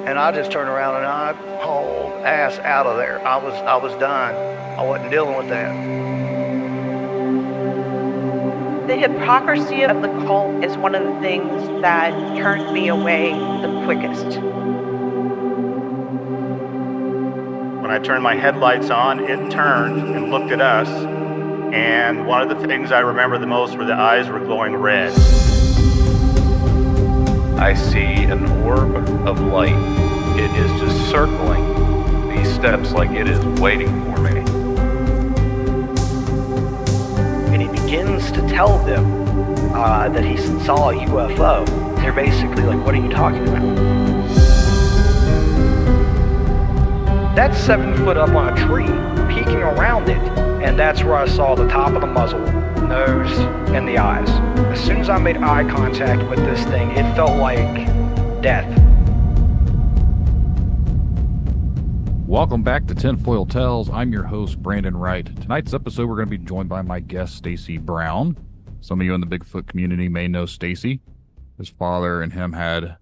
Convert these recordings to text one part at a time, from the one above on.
And I just turned around and I hauled ass out of there. I was done. I wasn't dealing with that. The hypocrisy of the cult is one of the things that turned me away the quickest. When I turned my headlights on, it turned and looked at us, and one of the things I remember the most were the eyes were glowing red. I see an orb of light. It is just circling these steps like it is waiting for me. And he begins to tell them that he saw a UFO. They're basically like, what are you talking about? That's 7 foot up on a tree, peeking around it, and that's where I saw the top of the muzzle, nose, and the eyes. As soon as I made eye contact with this thing, it felt like death. Welcome back to Tinfoil Tales. I'm your host, Brandon Wright. Tonight's episode, we're going to be joined by my guest, Stacy Brown. Some of you in the Bigfoot community may know Stacy. His father and him had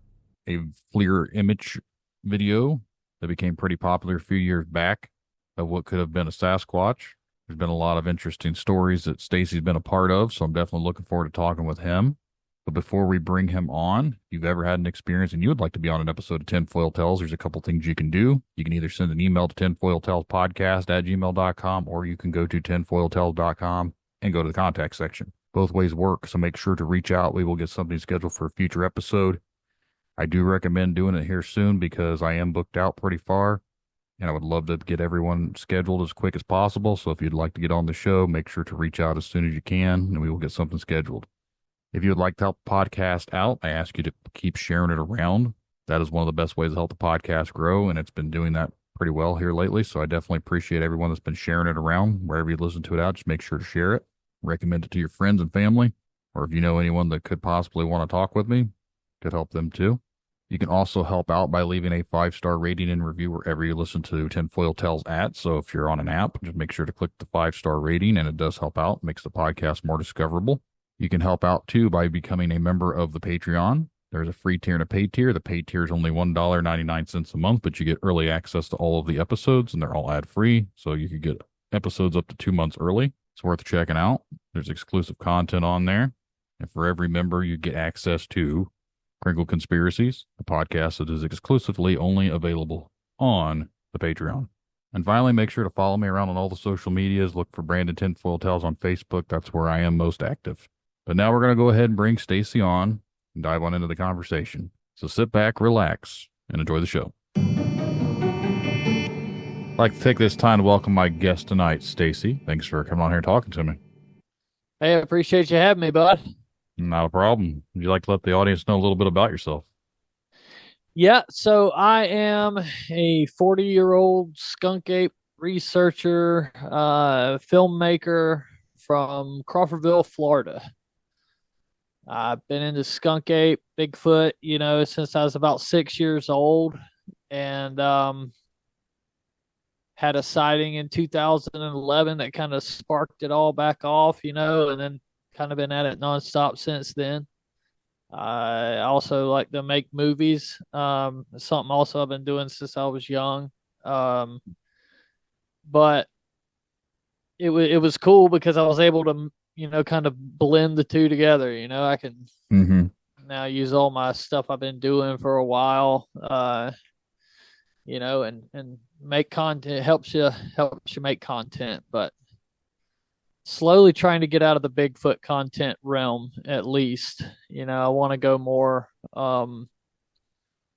a FLIR image video that became pretty popular a few years back of what could have been a Sasquatch. There's been a lot of interesting stories that Stacy's been a part of, so I'm definitely looking forward to talking with him. But before we bring him on, if you've ever had an experience and you would like to be on an episode of Tinfoil Tales, there's a couple things you can do. You can either send an email to tinfoiltalespodcast@gmail.com, or you can go to tinfoiltales.com and go to the contact section. Both ways work, so make sure to reach out. We will get something scheduled for a future episode. I do recommend doing it here soon because I am booked out pretty far, and I would love to get everyone scheduled as quick as possible. So if you'd like to get on the show, make sure to reach out as soon as you can, and we will get something scheduled. If you would like to help the podcast out, I ask you to keep sharing it around. That is one of the best ways to help the podcast grow, and it's been doing that pretty well here lately. So I definitely appreciate everyone that's been sharing it around. Wherever you listen to it out, just make sure to share it. Recommend it to your friends and family, or if you know anyone that could possibly want to talk with me, could help them too. You can also help out by leaving a 5-star rating and review wherever you listen to Tinfoil Tales at. So if you're on an app, just make sure to click the 5-star rating, and it does help out, makes the podcast more discoverable. You can help out too by becoming a member of the Patreon. There's a free tier and a paid tier. The paid tier is only $1.99 a month, but you get early access to all of the episodes, and they're all ad-free. So you could get episodes up to 2 months early. It's worth checking out. There's exclusive content on there. And for every member, you get access to Crinkle Conspiracies, a podcast that is exclusively only available on the Patreon. And finally, make sure to follow me around on all the social medias. Look for Brandon Tinfoil Tales on Facebook. That's where I am most active. But now we're going to go ahead and bring Stacy on and dive on into the conversation. So sit back, relax, and enjoy the show. I'd like to take this time to welcome my guest tonight, Stacy. Thanks for coming on here and talking to me. Hey, I appreciate you having me, bud. Not a problem. Would you like to let the audience know a little bit about yourself? Yeah, so I am a 40-year-old skunk ape researcher, filmmaker from Crawfordville, Florida. I've been into skunk ape, Bigfoot, since I was about 6 years old, and had a sighting in 2011 that kind of sparked it all back off, and then kind of been at it nonstop since then. I also like to make movies. Something also I've been doing since I was young. But it was cool because I was able to, kind of blend the two together. I can now use all my stuff I've been doing for a while, and make content. Helps you make content, but slowly trying to get out of the Bigfoot content realm, at least. I want to go more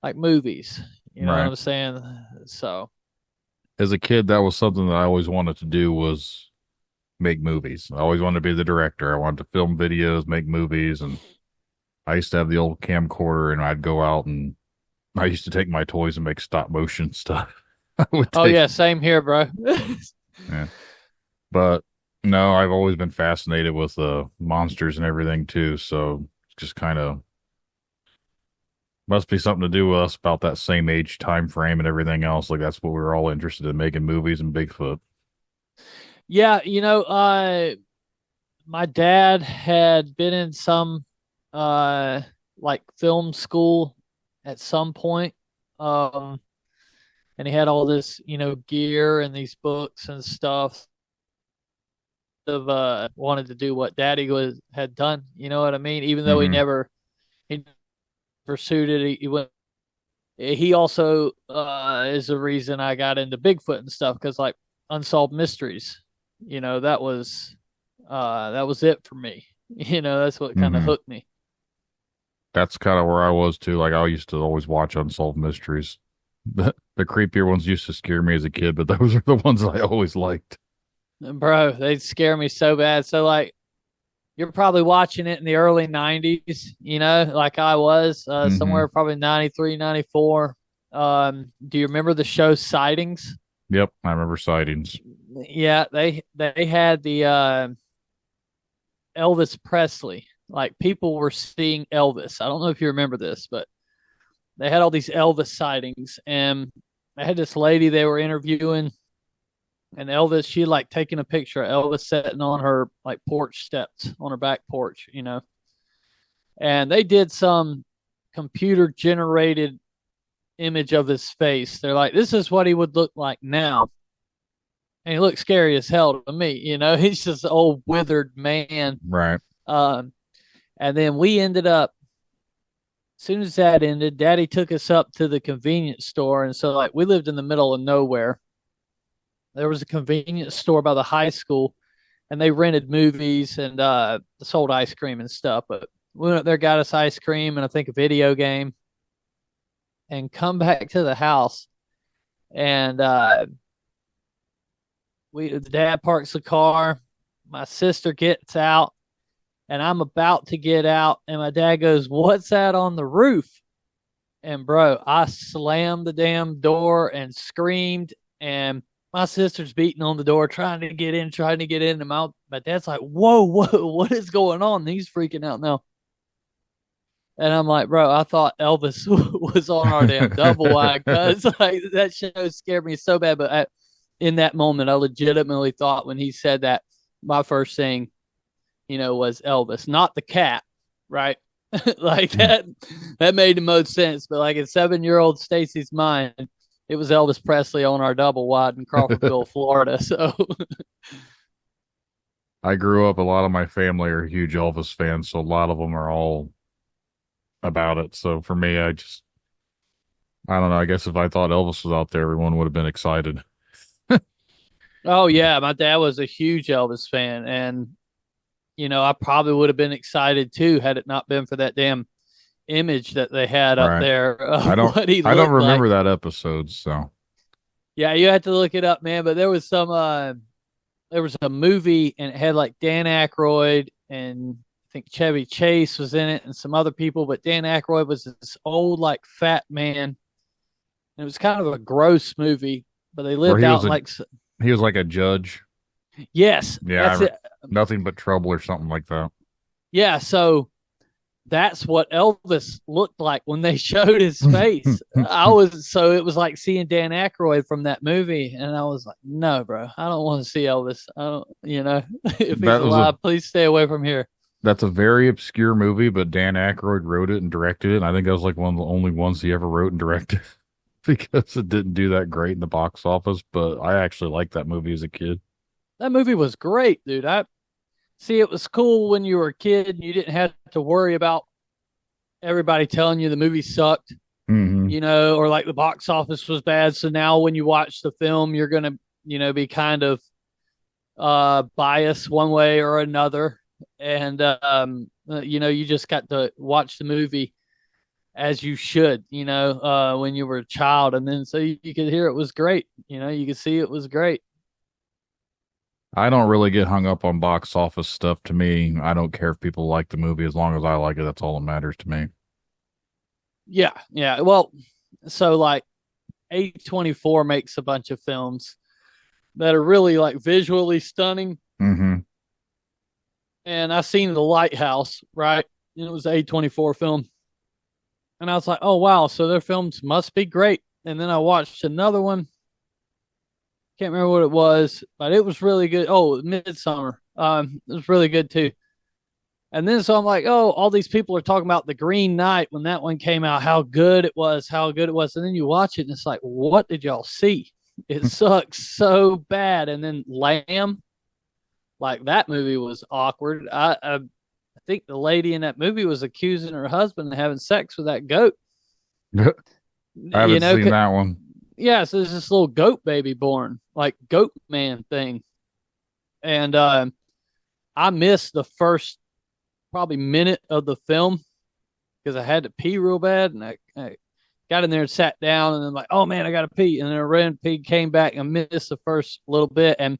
like movies. You know Right. what I'm saying? So As a kid, that was something that I always wanted to do, was make movies. I always wanted to be the director. I wanted to film videos, make movies, and I used to have the old camcorder, and I'd go out and I used to take my toys and make stop motion stuff. yeah, same here, bro. Yeah. But no, I've always been fascinated with monsters and everything too. So just kind of must be something to do with us about that same age time frame and everything else. Like that's what we were all interested in, making movies and Bigfoot. Yeah, my dad had been in some like film school at some point. And he had all this, gear and these books and stuff. Of wanted to do what Daddy had done. You know what I mean? Even though he pursued it, he went. He also is the reason I got into Bigfoot and stuff, because like Unsolved Mysteries, that was it for me. That's what kind of hooked me. That's kind of where I was too. Like I used to always watch Unsolved Mysteries. The creepier ones used to scare me as a kid, but those are the ones I always liked. Bro, they'd scare me so bad. So like, you're probably watching it in the early 90s, like I was, somewhere probably 93, 94. Do you remember the show Sightings? Yep, I remember Sightings. Yeah, they had the Elvis Presley. Like, people were seeing Elvis. I don't know if you remember this, but they had all these Elvis sightings, and they had this lady they were interviewing, and Elvis, she like taking a picture of Elvis sitting on her like porch steps on her back porch, and they did some computer generated image of his face. They're like, this is what he would look like now. And he looked scary as hell to me, he's just an old withered man. Right. And then we ended up, as soon as that ended, Daddy took us up to the convenience store. And so like, we lived in the middle of nowhere. There was a convenience store by the high school, and they rented movies and sold ice cream and stuff. But we went up there, got us ice cream and I think a video game, and come back to the house. And the dad parks the car. My sister gets out, and I'm about to get out, and my dad goes, "What's that on the roof?" And bro, I slammed the damn door and screamed, and my sister's beating on the door, trying to get in. And my dad's like, whoa, what is going on? He's freaking out now. And I'm like, bro, I thought Elvis was on our damn double wide, because like, that show scared me so bad. But in that moment, I legitimately thought, when he said that, my first thing, was Elvis, not the cat, right? Like that made the most sense. But like in 7-year-old Stacy's mind, it was Elvis Presley on our double wide in Crawfordville, Florida. So I grew up, a lot of my family are huge Elvis fans, so a lot of them are all about it. So for me, I don't know. I guess if I thought Elvis was out there, everyone would have been excited. Oh yeah, my dad was a huge Elvis fan, and I probably would have been excited too had it not been for that damn image that they had up there. I don't remember that episode, so yeah, you have to look it up, man. But there was a movie, and it had like Dan Aykroyd, and I think Chevy Chase was in it, and some other people. But Dan Aykroyd was this old like fat man, and it was kind of a gross movie. But they lived out he was like a judge. Yes, yeah, that's it. Nothing But Trouble or something like that. Yeah, so that's what Elvis looked like when they showed his face. It was like seeing Dan Aykroyd from that movie, and I was like, no, bro, I don't want to see Elvis. I don't, if he's alive, please stay away from here. That's a very obscure movie, but Dan Aykroyd wrote it and directed it, and I think that was like one of the only ones he ever wrote and directed because it didn't do that great in the box office, but I actually liked that movie as a kid. That movie was great, dude. It was cool when you were a kid and you didn't have to worry about everybody telling you the movie sucked, or like the box office was bad. So now when you watch the film, you're going to, be kind of biased one way or another. And, you just got to watch the movie as you should, when you were a child. And then so you could hear it was great. You could see it was great. I don't really get hung up on box office stuff. To me, I don't care if people like the movie. As long as I like it, that's all that matters to me. Yeah. Well, so like A24 makes a bunch of films that are really like visually stunning. Mm-hmm. And I seen The Lighthouse, right? And it was an A24 film. And I was like, oh, wow, so their films must be great. And then I watched another one. Can't remember what it was, but it was really good. Oh, Midsummer. It was really good too. And then so I'm like, oh, all these people are talking about The Green Knight when that one came out, how good it was, how good it was. And then you watch it and it's like, what did y'all see? It sucks so bad. And then Lamb, like that movie was awkward. I think the lady in that movie was accusing her husband of having sex with that goat. I haven't seen that one. Yeah, so there's this little goat baby born, like goat man thing. And I missed the first probably minute of the film because I had to pee real bad, and I got in there and sat down, and then like, oh man, I got to pee, and then I ran, pee, came back, and missed the first little bit. And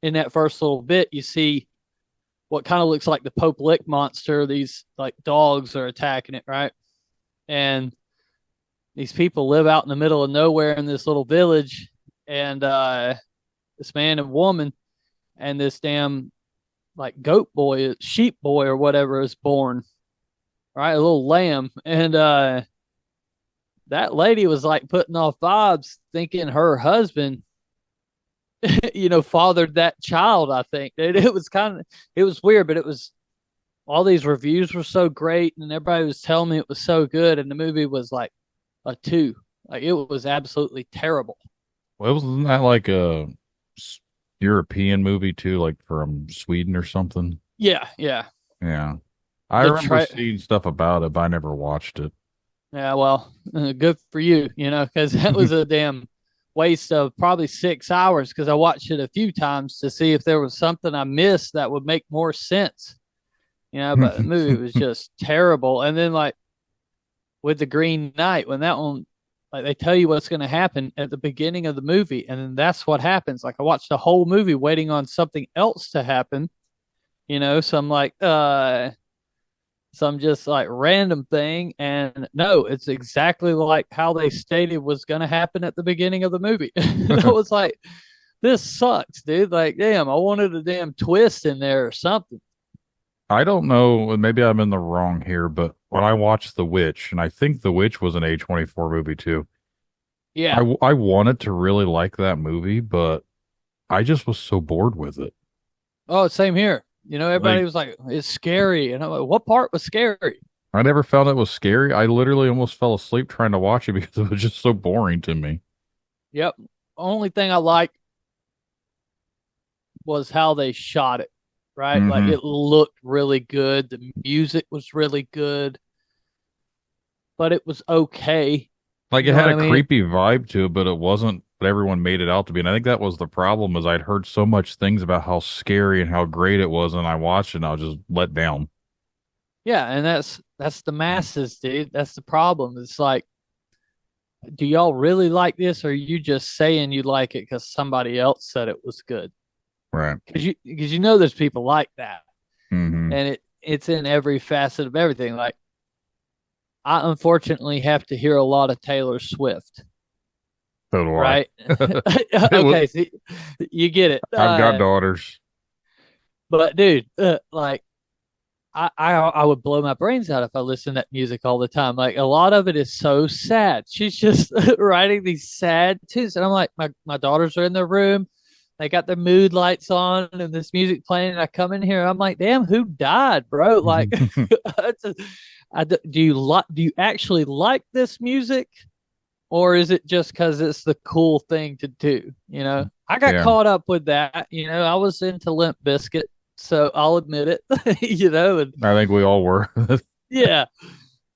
in that first little bit, you see what kind of looks like the Pope Lick monster. These like dogs are attacking it, right? And these people live out in the middle of nowhere in this little village, and this man and woman and this damn like goat boy, sheep boy or whatever is born, right? A little lamb. And that lady was like putting off vibes thinking her husband, fathered that child, I think. It was weird, but it was, all these reviews were so great and everybody was telling me it was so good. And the movie was like a 2. Like it was absolutely terrible. Well, wasn't that like a European movie too, like from Sweden or something? Yeah. I remember seeing stuff about it, but I never watched it. Yeah, well, good for you, because that was a damn waste of probably 6 hours, because I watched it a few times to see if there was something I missed that would make more sense. But the movie was just terrible. And then like with The Green Knight, when that one, like they tell you what's going to happen at the beginning of the movie, and then that's what happens. Like I watched the whole movie waiting on something else to happen, some like some just like random thing, and no, it's exactly like how they stated was going to happen at the beginning of the movie. I was like, this sucks, dude. Like, damn, I wanted a damn twist in there or something. I don't know, maybe I'm in the wrong here, but when I watched The Witch, and I think The Witch was an A24 movie too. Yeah. I wanted to really like that movie, but I just was so bored with it. Oh, same here. Everybody was like, it's scary. And I'm like, what part was scary? I never found it was scary. I literally almost fell asleep trying to watch it because it was just so boring to me. Yep. Only thing I liked was how they shot it. Right? Mm-hmm. Like it looked really good. The music was really good, but it was okay. Like it had a creepy vibe to it, but it wasn't what everyone made it out to be. And I think that was the problem, is I'd heard so much things about how scary and how great it was, and I watched it and I was just let down. Yeah, and that's the masses, dude. That's the problem. It's like, do y'all really like this, or are you just saying you like it because somebody else said it was good? Right. Because there's people like that. Mm-hmm. And it's in every facet of everything. Like, I unfortunately have to hear a lot of Taylor Swift. So do I. Right? Okay, so you get it. I've got daughters. But dude, like I would blow my brains out if I listened to that music all the time. Like a lot of it is so sad. She's just writing these sad tunes. And I'm like, my daughters are in their room. They got their mood lights on and this music playing. And I come in here, I'm like, damn, who died, bro? Like, do you actually like this music, or is it just because it's the cool thing to do? I got caught up with that. I was into Limp Bizkit, so I'll admit it. And I think we all were. yeah.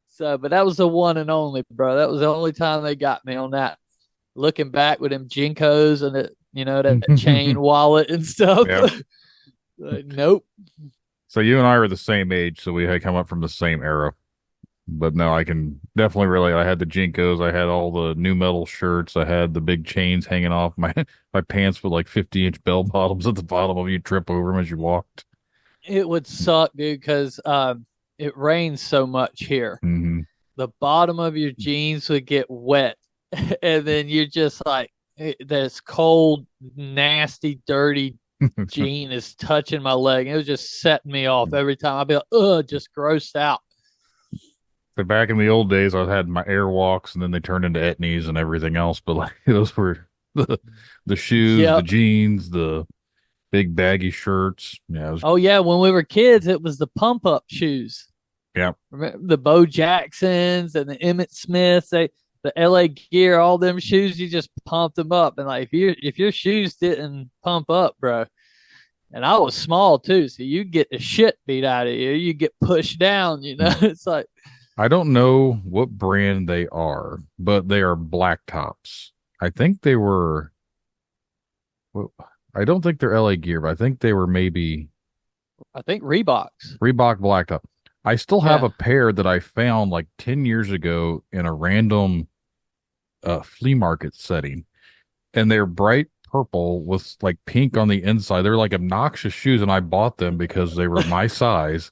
So, but that was the one and only, bro. That was the only time they got me on that. Looking back with them Jinkos and it. That chain wallet and stuff. Yep. Nope. So you and I are the same age, so we had come up from the same era. But no, I can definitely relate. I had the Jinkos, I had all the new metal shirts, I had the big chains hanging off my pants with like 50-inch bell bottoms at the bottom of you, trip over them as you walked. It would suck, dude, because it rains so much here. Mm-hmm. The bottom of your jeans would get wet, and then you're just like, this cold, nasty, dirty jean is touching my leg. It was just setting me off every time. I'd be like, ugh, just grossed out. So back in the old days, I had my Airwalks, and then they turned into Etnies and everything else. But like those were the shoes, the jeans, the big baggy shirts. Yeah. Oh yeah, when we were kids, it was the pump up shoes. Yeah. Remember the Bo Jacksons and the Emmett Smiths, the LA Gear, all them shoes, you just pumped them up. And like if your shoes didn't pump up, bro, and I was small too, so you get the shit beat out of you. You get pushed down, you know. It's like I don't know what brand they are, but they are black tops. I think they were. Well, I don't think they're LA Gear, but I think they were maybe I think Reeboks. Reebok blacktop. I still have Yeah. a pair that I found like 10 years ago in a random flea market setting, and they're bright purple with like pink on the inside. They're like obnoxious shoes, and I bought them because they were my size.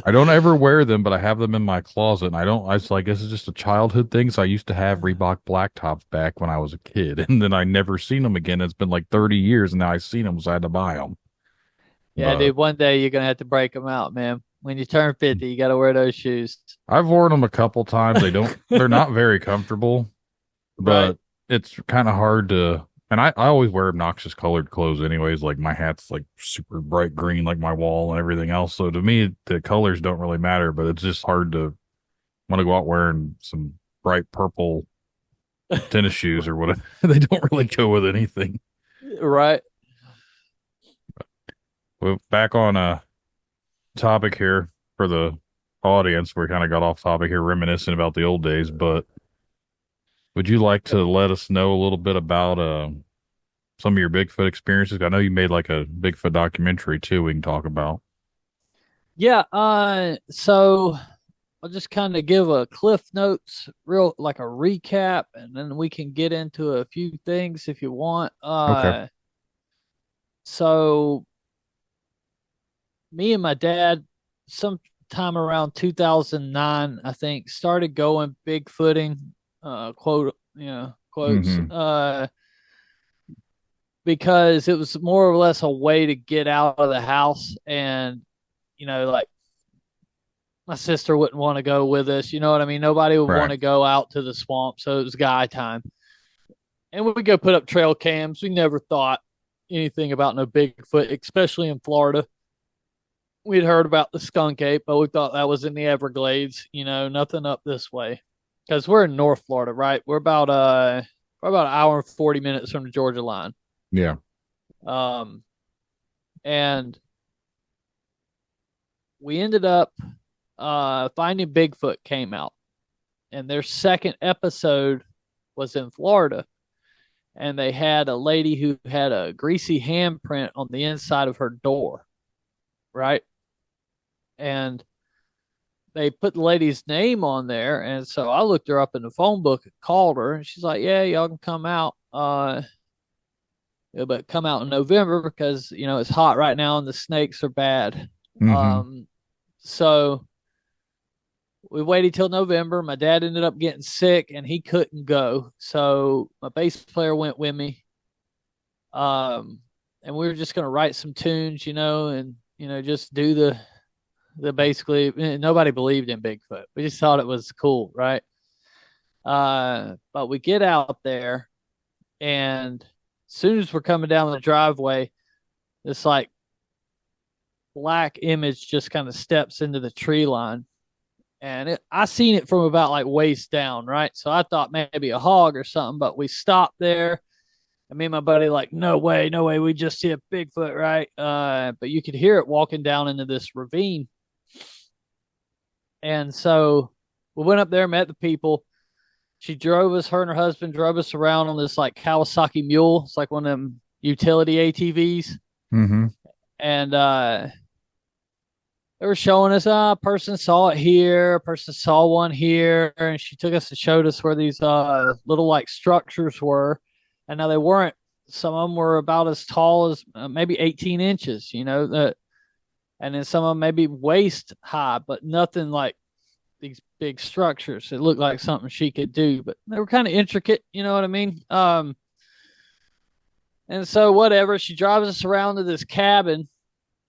I don't ever wear them, but I have them in my closet, and I was like, this is just a childhood thing. So I used to have Reebok blacktops back when I was a kid, and then I never seen them again. It's been like 30 years, and now I seen them, so I had to buy them. Yeah, But dude, one day you're gonna have to break them out, man. When you turn 50, you gotta wear those shoes. I've worn them a couple times. They're not very comfortable, but Right. it's kind of hard to, and I always wear obnoxious colored clothes anyways. Like my hat's like super bright green, like my wall and everything else. So to me, the colors don't really matter, but it's just hard to want to go out wearing some bright purple tennis shoes or whatever. They don't really go with anything. Right. Well, back on a topic here for the audience. We kind of got off topic here, reminiscing about the old days, but would you like to let us know a little bit about some of your Bigfoot experiences? I know you made like a Bigfoot documentary too. We can talk about. Yeah, so I'll just kind of give a Cliff Notes, real like a recap, and then we can get into a few things if you want. Okay. So me and my dad, sometime around 2009, I think, started going Bigfooting, quotes, Mhm. because it was more or less a way to get out of the house, and like my sister wouldn't want to go with us. You know what I mean? Nobody would want Right. to go out to the swamp, so it was guy time. And we would go put up trail cams. We never thought anything about no Bigfoot, especially in Florida. We'd heard about the skunk ape, but we thought that was in the Everglades. Nothing up this way, because we're in North Florida, right? We're about an hour and 40 minutes from the Georgia line. Yeah. And we ended up Finding Bigfoot came out, and their second episode was in Florida, and they had a lady who had a greasy handprint on the inside of her door, right? And they put the lady's name on there, and so I looked her up in the phone book and called her, and she's like, "Yeah, y'all can come out, but come out in November because it's hot right now and the snakes are bad." Mhm. So we waited till November. My dad ended up getting sick and he couldn't go. So my bass player went with me. And we were just going to write some tunes, and, just do the basically, nobody believed in Bigfoot. We just thought it was cool. Right. But we get out there, and as soon as we're coming down the driveway, this like black image just kind of steps into the tree line. And I seen it from about like waist down, right? So I thought maybe a hog or something, but we stopped there. And me and my buddy like, no way, we just see a Bigfoot, right? But you could hear it walking down into this ravine. And so we went up there, met the people. Her and her husband drove us around on this like Kawasaki mule. It's like one of them utility ATVs. Mm-hmm. And they were showing us, a person saw it here, a person saw one here, and she took us and showed us where these little like structures were. And now they weren't, some of them were about as tall as maybe 18 inches, and then some of them maybe waist high, but nothing like these big structures. It looked like something she could do, but they were kind of intricate, you know what I mean? And so whatever, she drives us around to this cabin.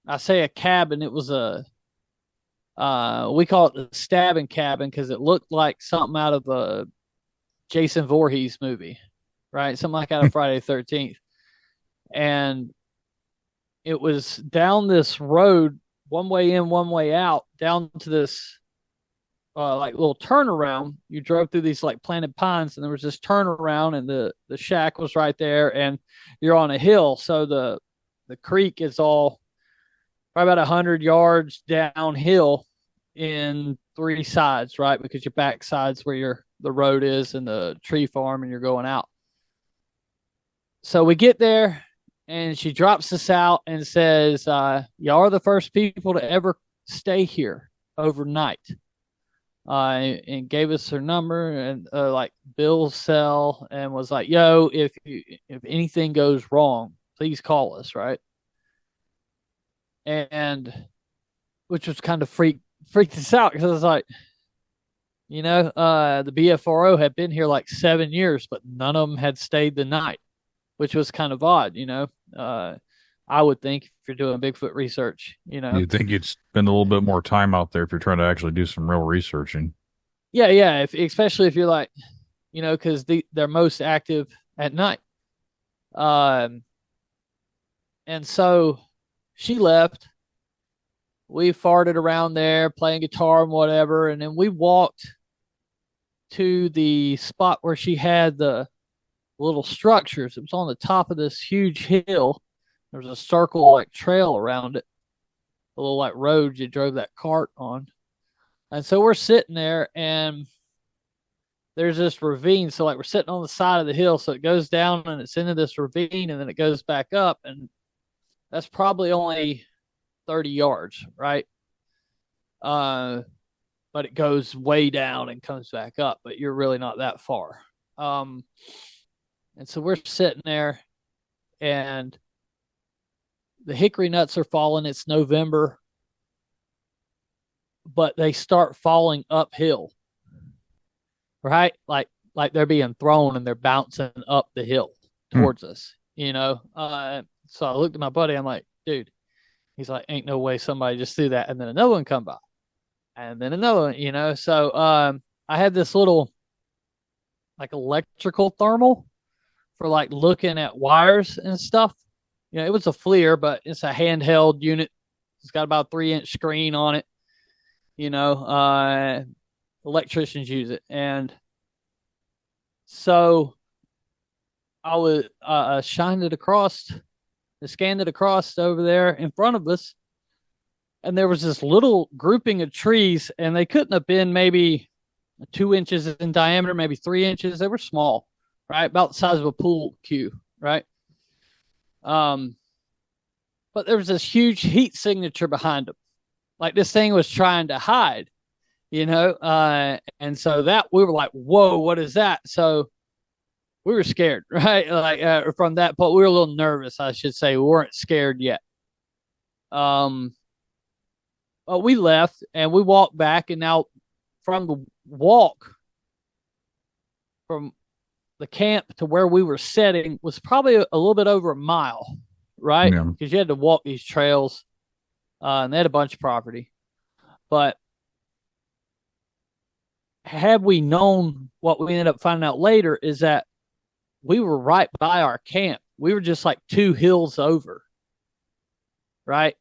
I say a cabin, it was we call it the stabbing cabin because it looked like something out of a Jason Voorhees movie, right? Something like out of Friday the 13th. And it was down this road, one way in, one way out, down to this like little turnaround. You drove through these like planted pines, and there was this turnaround, and the shack was right there, and you're on a hill, so the creek is all probably about 100 yards downhill in three sides, right? Because your back side's where the road is and the tree farm, and you're going out. So we get there, and she drops us out and says, y'all are the first people to ever stay here overnight. And gave us her number and like Bill's cell, and was like, yo, if anything goes wrong, please call us, right? And which was kind of freaked us out, because I was like, the BFRO had been here like 7 years, but none of them had stayed the night, which was kind of odd, I would think if you're doing Bigfoot research, You'd think you'd spend a little bit more time out there if you're trying to actually do some real researching. Yeah. Especially if you're like, because they're most active at night. And so she left. We farted around there, playing guitar and whatever, and then we walked to the spot where she had the little structures. It was on the top of this huge hill. There was a circle like trail around it, a little like road you drove that cart on. And so we're sitting there, and there's this ravine. So like we're sitting on the side of the hill, so it goes down and it's into this ravine, and then it goes back up, and that's probably only 30 yards, right? But it goes way down and comes back up, but you're really not that far. And so we're sitting there, and the hickory nuts are falling. It's November, but they start falling uphill, right? Like they're being thrown and they're bouncing up the hill towards us, So I looked at my buddy. I'm like, dude, he's like, ain't no way somebody just threw that. And then another one come by, and then another one, So I had this little like electrical thermal for like looking at wires and stuff. It was a FLIR, but it's a handheld unit. It's got about a 3-inch screen on it. Electricians use it. And so I was scanned it across over there in front of us. And there was this little grouping of trees, and they couldn't have been maybe 2 inches in diameter, maybe 3 inches. They were small, right? About the size of a pool cue, right? But there was this huge heat signature behind them. Like this thing was trying to hide, and so that we were like, whoa, what is that? So we were scared, right? Like from that point, we were a little nervous, I should say. We weren't scared yet. But we left and we walked back, and now from the walk from the camp to where we were setting was probably a little bit over a mile, right? Because you had to walk these trails, and they had a bunch of property. But had we known, what we ended up finding out later is that we were right by our camp. We were just like 2 hills over, right?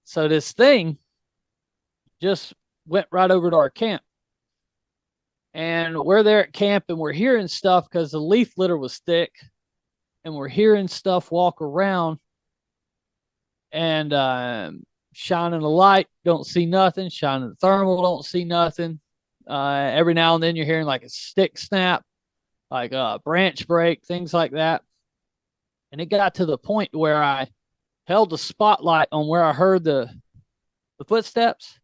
So this thing just went right over to our camp. And we're there at camp, and we're hearing stuff because the leaf litter was thick, and we're hearing stuff walk around, and shining the light, don't see nothing. Shining the thermal, don't see nothing. Every now and then you're hearing like a stick snap, like a branch break, things like that. And it got to the point where I held the spotlight on where I heard the footsteps.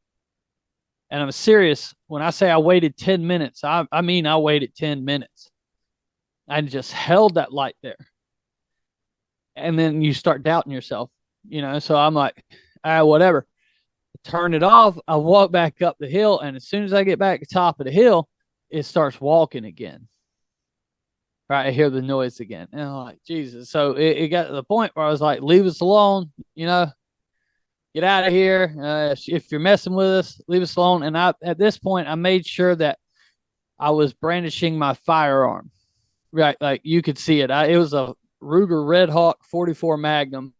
And I'm serious when I say I waited 10 minutes. I mean I waited 10 minutes. I just held that light there. And then you start doubting yourself, So I'm like, whatever. Turn it off. I walk back up the hill, and as soon as I get back to the top of the hill, it starts walking again. Right, I hear the noise again. And I'm like, Jesus. So it got to the point where I was like, leave us alone, get out of here. If you're messing with us, leave us alone. And at this point, I made sure that I was brandishing my firearm. Right, like you could see it. It was a Ruger Red Hawk 44 Magnum.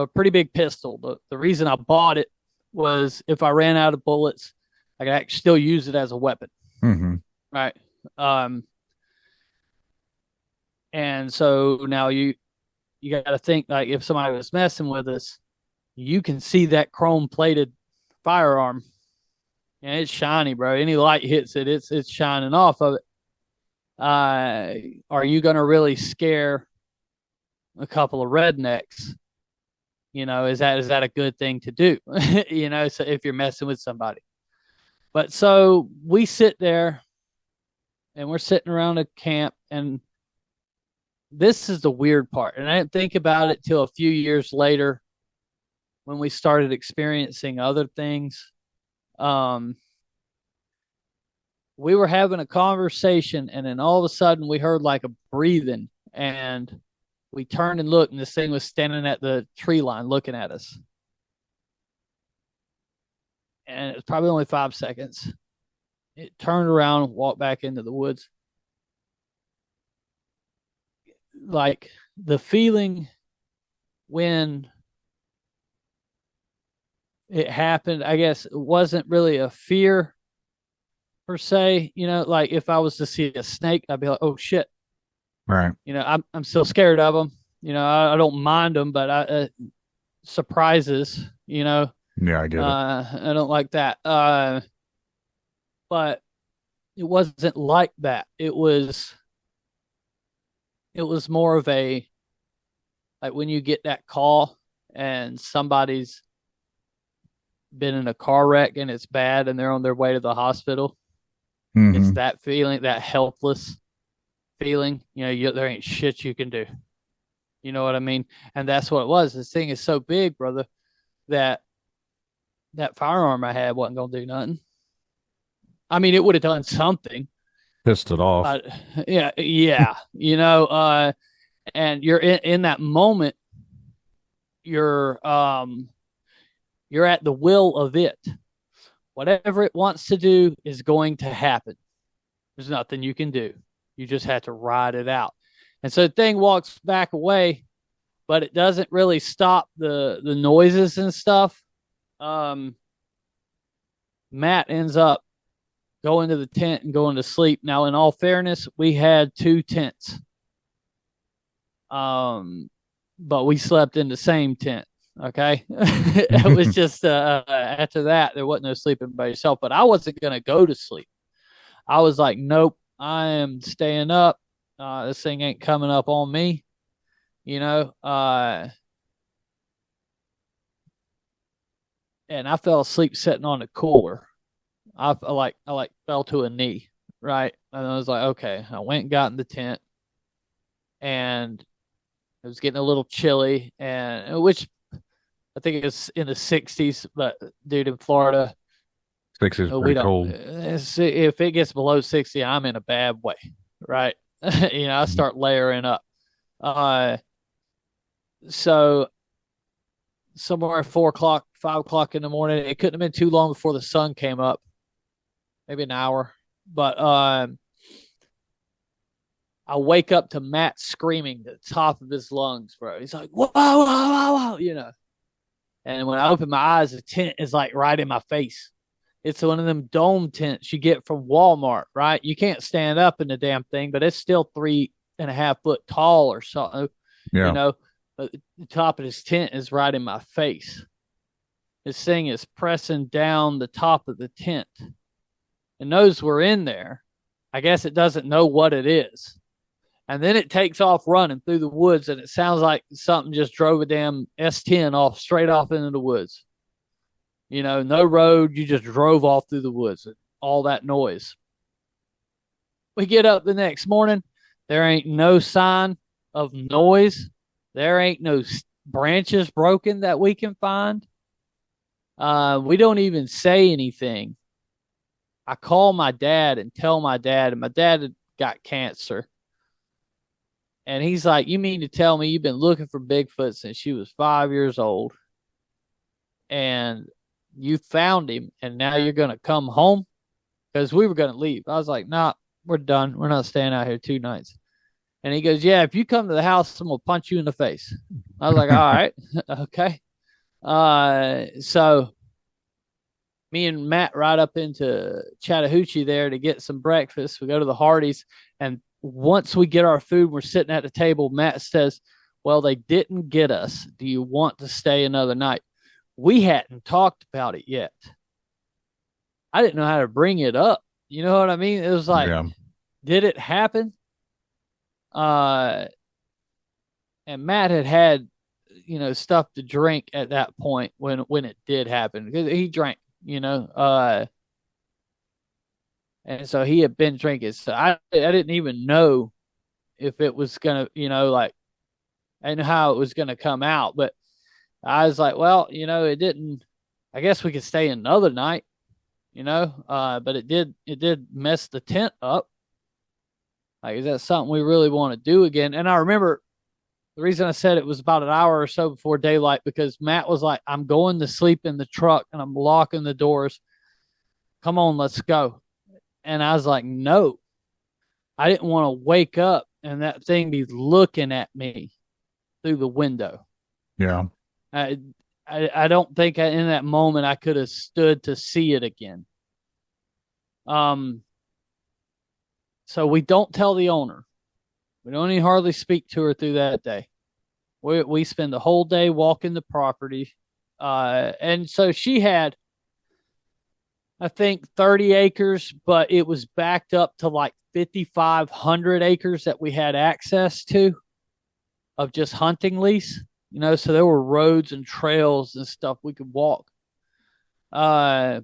a pretty big pistol. The reason I bought it was if I ran out of bullets, I could actually still use it as a weapon. Mm-hmm. Right. And so now you got to think, like, if somebody was messing with us, you can see that chrome plated firearm, and it's shiny, bro. Any light hits it, it's shining off of it. Are you going to really scare a couple of rednecks? You know, is that a good thing to do? You know, so if you're messing with somebody. But so we sit there and we're sitting around a camp, and this is the weird part. And I didn't think about it till a few years later when we started experiencing other things. We were having a conversation, and then all of a sudden we heard like a breathing, and we turned and looked, and this thing was standing at the tree line looking at us. And it was probably only 5 seconds. It turned around, walked back into the woods. Like, the feeling when it happened, I guess it wasn't really a fear per se. You know, like if I was to see a snake, I'd be like, oh shit. Right. You know, I'm still scared of them. You know, I don't mind them, but surprises, you know. Yeah, I get it. I don't like that. But it wasn't like that. It was more of a, like when you get that call and somebody's been in a car wreck and it's bad and they're on their way to the hospital. Mm-hmm. It's that feeling, that helpless feeling. You know, there ain't shit you can do. You know what I mean? And that's what it was. This thing is so big, brother, that firearm I had wasn't going to do nothing. I mean, it would have done something. Pissed it off. Yeah. You know, and you're in that moment, you're at the will of it. Whatever it wants to do is going to happen. There's nothing you can do. You just have to ride it out. And so the thing walks back away, but it doesn't really stop the noises and stuff. Matt ends up going to the tent and going to sleep. Now, in all fairness, we had 2 tents. But we slept in the same tent. Okay. It was just, after that, there wasn't no sleeping by yourself, but I wasn't going to go to sleep. I was like, nope, I am staying up. This thing ain't coming up on me, you know? And I fell asleep sitting on the cooler. I fell to a knee, right? And I was like, okay. I went and got in the tent, and it was getting a little chilly, and which I think it's in the 60s, but dude, in Florida, 60 is pretty cold. If it gets below 60, I'm in a bad way, right? You know, I start layering up. So somewhere 4 o'clock, 5 o'clock in the morning, it couldn't have been too long before the sun came up, maybe an hour. But I wake up to Matt screaming at the top of his lungs, bro. He's like, whoa, whoa, whoa, whoa, you know. And when I open my eyes, the tent is like right in my face. It's one of them dome tents you get from Walmart, right? You can't stand up in the damn thing, but it's still 3.5 foot tall or something. Yeah. You know, but the top of this tent is right in my face. This thing is pressing down the top of the tent. It knows we're in there. I guess it doesn't know what it is. And then it takes off running through the woods, and it sounds like something just drove a damn S10 straight off into the woods. You know, no road, you just drove off through the woods. All that noise. We get up the next morning. There ain't no sign of noise. There ain't no branches broken that we can find. We don't even say anything. I call my dad and tell my dad, and my dad had got cancer. And he's like, you mean to tell me you've been looking for Bigfoot since she was 5 years old, and you found him, and now you're going to come home? Because we were going to leave. I was like, nah, we're done. We're not staying out here 2 nights. And he goes, yeah, if you come to the house, I'm going to punch you in the face. I was like, all right, okay. So me and Matt ride up into Chattahoochee there to get some breakfast. We go to the Hardee's, and once we get our food, we're sitting at the table. Matt says, well, they didn't get us. Do you want to stay another night? We hadn't talked about it yet. I didn't know how to bring it up. You know what I mean? It was like, did it happen? And Matt had, stuff to drink at that point when it did happen, because he drank, and so he had been drinking. So I didn't even know if it was gonna, I didn't know how it was gonna come out, but I was like, well, it didn't. I guess we could stay another night, but it did mess the tent up. Like, is that something we really want to do again? And I remember the reason I said it was about an hour or so before daylight, because Matt was like, I'm going to sleep in the truck and I'm locking the doors. Come on, let's go. And I was like, no, I didn't want to wake up and that thing be looking at me through the window. Yeah. I don't think in that moment I could have stood to see it again. So we don't tell the owner. We don't even hardly speak to her through that day. We spend the whole day walking the property. And so she had, I think, 30 acres, but it was backed up to like 5,500 acres that we had access to of just hunting lease. So there were roads and trails and stuff we could walk. But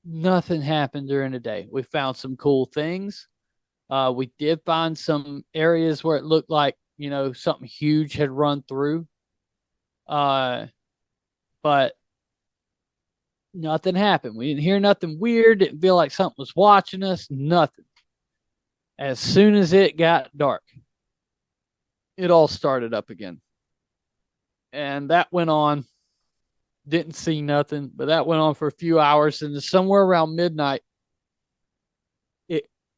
nothing happened during the day. We found some cool things. We did find some areas where it looked like, something huge had run through. But nothing happened. We didn't hear nothing weird. Didn't feel like something was watching us. Nothing. As soon as it got dark, it all started up again. And that went on. Didn't see nothing, but that went on for a few hours. And somewhere around midnight,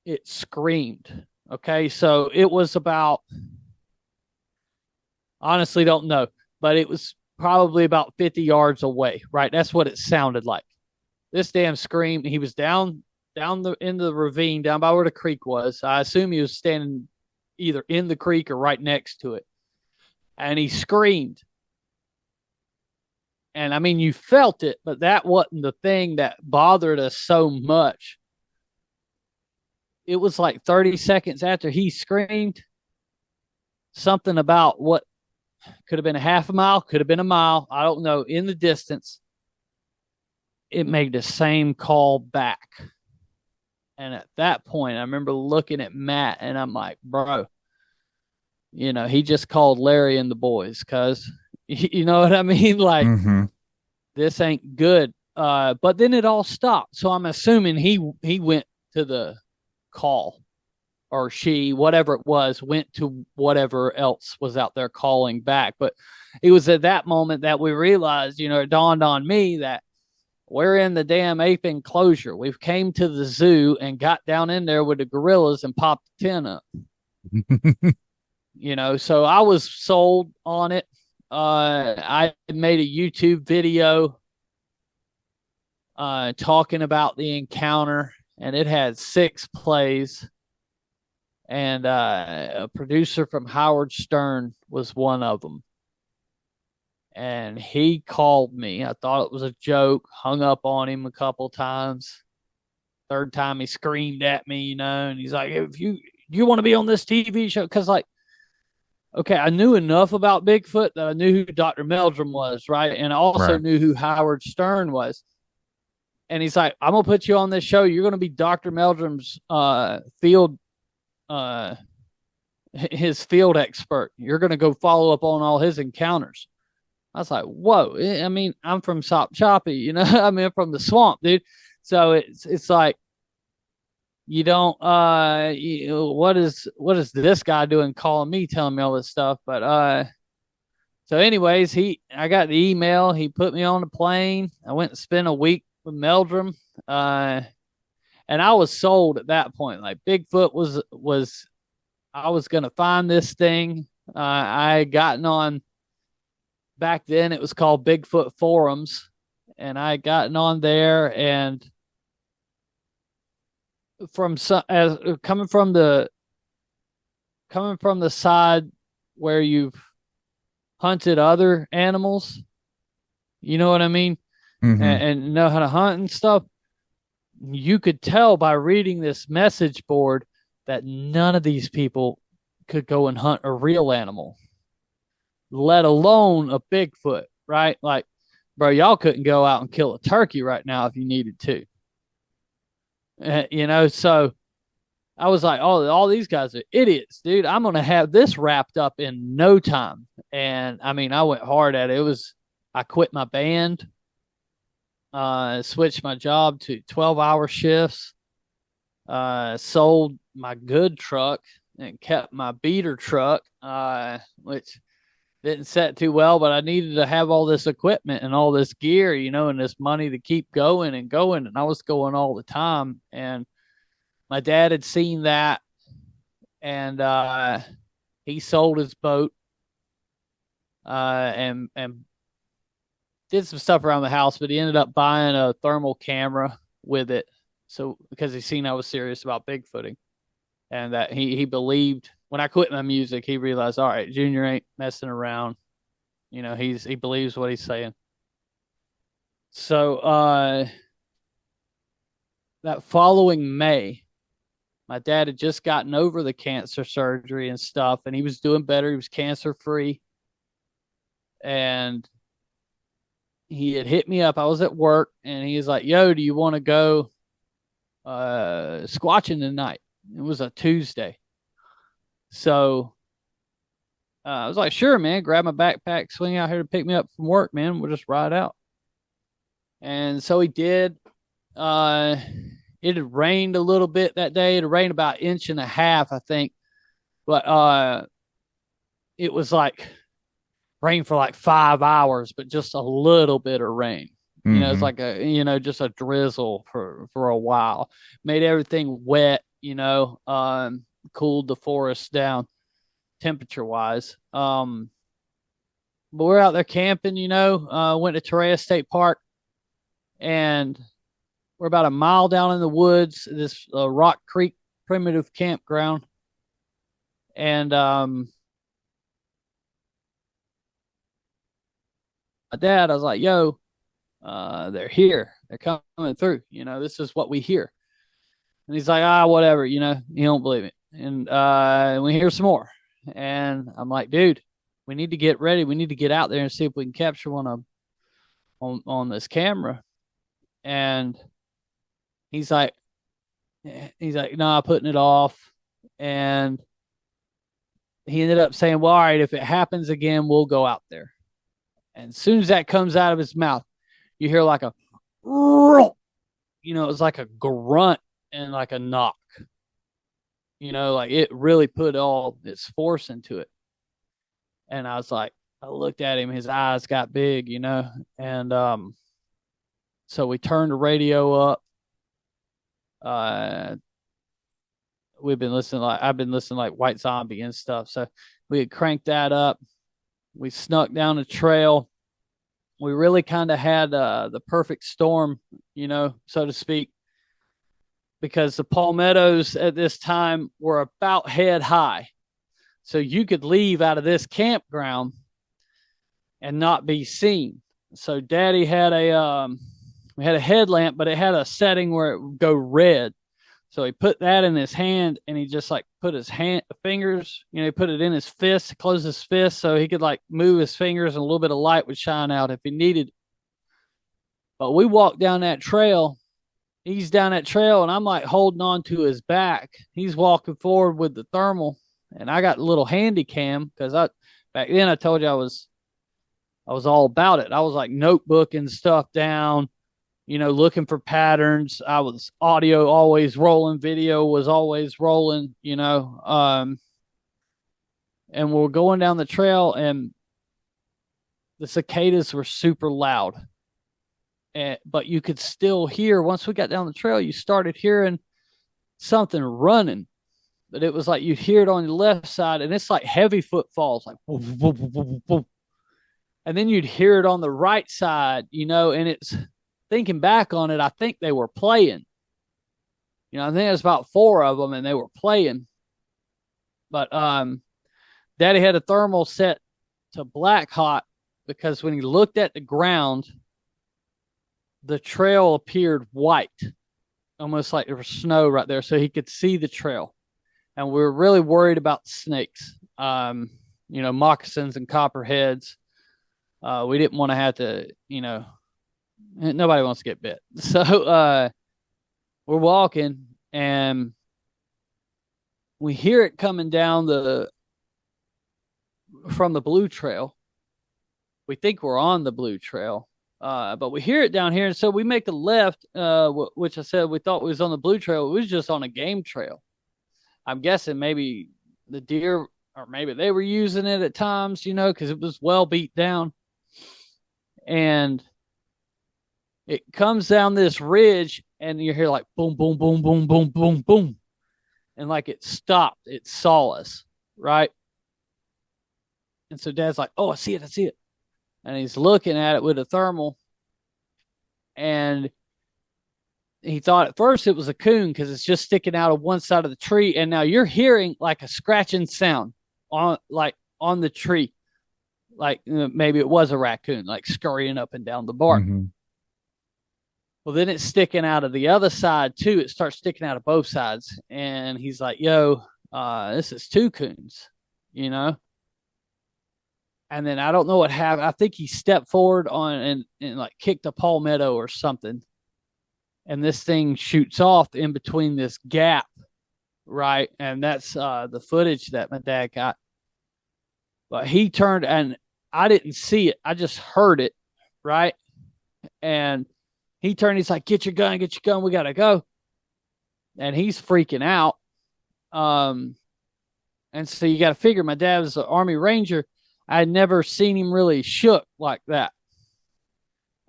it screamed. Okay, so it was about, honestly don't know, but it was probably about 50 yards away, right? That's what it sounded like. This damn scream. He was down in the ravine, down by where the creek was. I assume he was standing either in the creek or right next to it. And he screamed. And I mean, you felt it, but that wasn't the thing that bothered us so much. It was like 30 seconds after he screamed, something about what could have been a half a mile, could have been a mile, I don't know, in the distance, it made the same call back. And at that point, I remember looking at Matt and I'm like, bro, he just called Larry and the boys, cuz, you know what I mean? Like, This ain't good. But then it all stopped. So I'm assuming he went to the call, or she, whatever it was, went to whatever else was out there calling back. But it was at that moment that we realized, it dawned on me that we're in the damn ape enclosure. We've came to the zoo and got down in there with the gorillas and popped the tent up. So I was sold on it. I made a YouTube video talking about the encounter, and it had 6 plays. And a producer from Howard Stern was one of them. And he called me. I thought it was a joke, hung up on him a couple times. Third time he screamed at me, and he's like, if you want to be on this TV show, because okay, I knew enough about Bigfoot that I knew who Dr. Meldrum was, right? And I also knew who Howard Stern was. And he's like, I'm going to put you on this show. You're going to be Dr. Meldrum's his field expert. You're going to go follow up on all his encounters. I was like, whoa. I mean, I'm from Sop Choppy, I'm from the swamp, dude. So it's like, you don't, what is this guy doing calling me, telling me all this stuff? But, so anyways, I got the email. He put me on the plane. I went and spent a week with Meldrum. And And I was sold at that point. Like Bigfoot was I was gonna find this thing. I had gotten on back then. It was called Bigfoot forums, and I had gotten on there, and from some as coming from the side where you've hunted other animals, you know what I mean, and know how to hunt and stuff. You could tell by reading this message board that none of these people could go and hunt a real animal, let alone a Bigfoot, right? Like, bro, y'all couldn't go out and kill a turkey right now if you needed to. You know, so I was like, oh, all these guys are idiots, dude. I'm going to have this wrapped up in no time. And I mean, I went hard at it. I quit my band, switched my job to 12-hour shifts, sold my good truck and kept my beater truck, which didn't set too well, but I needed to have all this equipment and all this gear, you know, and this money to keep going and going. And I was going all the time. And my dad had seen that, and he sold his boat, and did some stuff around the house, but he ended up buying a thermal camera with it. So because he seen I was serious about Bigfooting, and that he believed when I quit my music, he realized, all right, Junior ain't messing around. You know, he believes what he's saying. So that following May, my dad had just gotten over the cancer surgery and stuff, and he was doing better. He was cancer free. And he had hit me up. I was at work, and he was like, yo, do you want to go squatching tonight? It was a Tuesday. So I was like, sure, man. Grab my backpack, swing out here to pick me up from work, man. We'll just ride out. And so he did. It had rained a little bit that day. It had rained about 1.5 inches, I think. But it was like rain for like 5 hours, but just a little bit of rain. You know, it's like just a drizzle for a while. Made everything wet, you know, cooled the forest down temperature wise. But we're out there camping, you know, went to Torreya State Park, and we're about a mile down in the woods, this Rock Creek primitive campground. And my dad, I was like, yo, they're here. They're coming through. You know, this is what we hear. And he's like, whatever, you know, you don't believe it. And we hear some more. And I'm like, dude, we need to get ready. We need to get out there and see if we can capture one on this camera. And he's like, no, putting it off. And he ended up saying, well, all right, if it happens again, we'll go out there. And as soon as that comes out of his mouth, you hear like a, you know, it's like a grunt and like a knock. You know, like it really put all its force into it. And I was like, I looked at him, his eyes got big, you know, and so we turned the radio up. I've been listening like White Zombie and stuff. So we had cranked that up. We snuck down the trail. We really kind of had the perfect storm, you know, so to speak, because the palmettos at this time were about head high. So you could leave out of this campground and not be seen. So Daddy had we had a headlamp, but it had a setting where it would go red. So he put that in his hand, and he just like put his fingers, you know, he put it in his fist, closed his fist so he could like move his fingers and a little bit of light would shine out if he needed. But we walked down that trail. He's down that trail, and I'm like holding on to his back. He's walking forward with the thermal, and I got a little handy cam because back then I told you I was all about it. I was like notebooking stuff down, you know, looking for patterns. I was audio always rolling, video was always rolling, you know. And we're going down the trail, and the cicadas were super loud. but you could still hear, once we got down the trail, you started hearing something running. But it was like you'd hear it on the left side, and it's like heavy footfalls, like whoop, whoop, whoop, whoop, whoop. And then you'd hear it on the right side, and it's, thinking back on it, I think they were playing. I think it was about 4 of them, and they were playing. But Daddy had a thermal set to black hot, because when he looked at the ground, the trail appeared white, almost like there was snow right there, so he could see the trail. And we were really worried about snakes, moccasins and copperheads. We didn't want to have to, nobody wants to get bit. So we're walking, and we hear it coming down from the blue trail. We think we're on the blue trail, but we hear it down here. And so we make a left, which I said we thought was on the blue trail. It was just on a game trail. I'm guessing maybe the deer, or maybe they were using it at times, because it was well beat down. And it comes down this ridge, and you hear like boom, boom, boom, boom, boom, boom, boom. And like it stopped. It saw us, right? And so Dad's like, oh, I see it. And he's looking at it with a thermal. And he thought at first it was a coon, because it's just sticking out of one side of the tree. And now you're hearing like a scratching sound on the tree. Like maybe it was a raccoon, like scurrying up and down the bark. Mm-hmm. Well, then it's sticking out of the other side too. It starts sticking out of both sides. And he's like, yo, this is 2 coons, And then I don't know what happened. I think he stepped forward and like kicked a palmetto or something. And this thing shoots off in between this gap, right? And that's the footage that my dad got. But he turned, and I didn't see it. I just heard it, right? And he turned, he's like, get your gun, we got to go. And he's freaking out. And so you got to figure, my dad was an Army Ranger. I had never seen him really shook like that.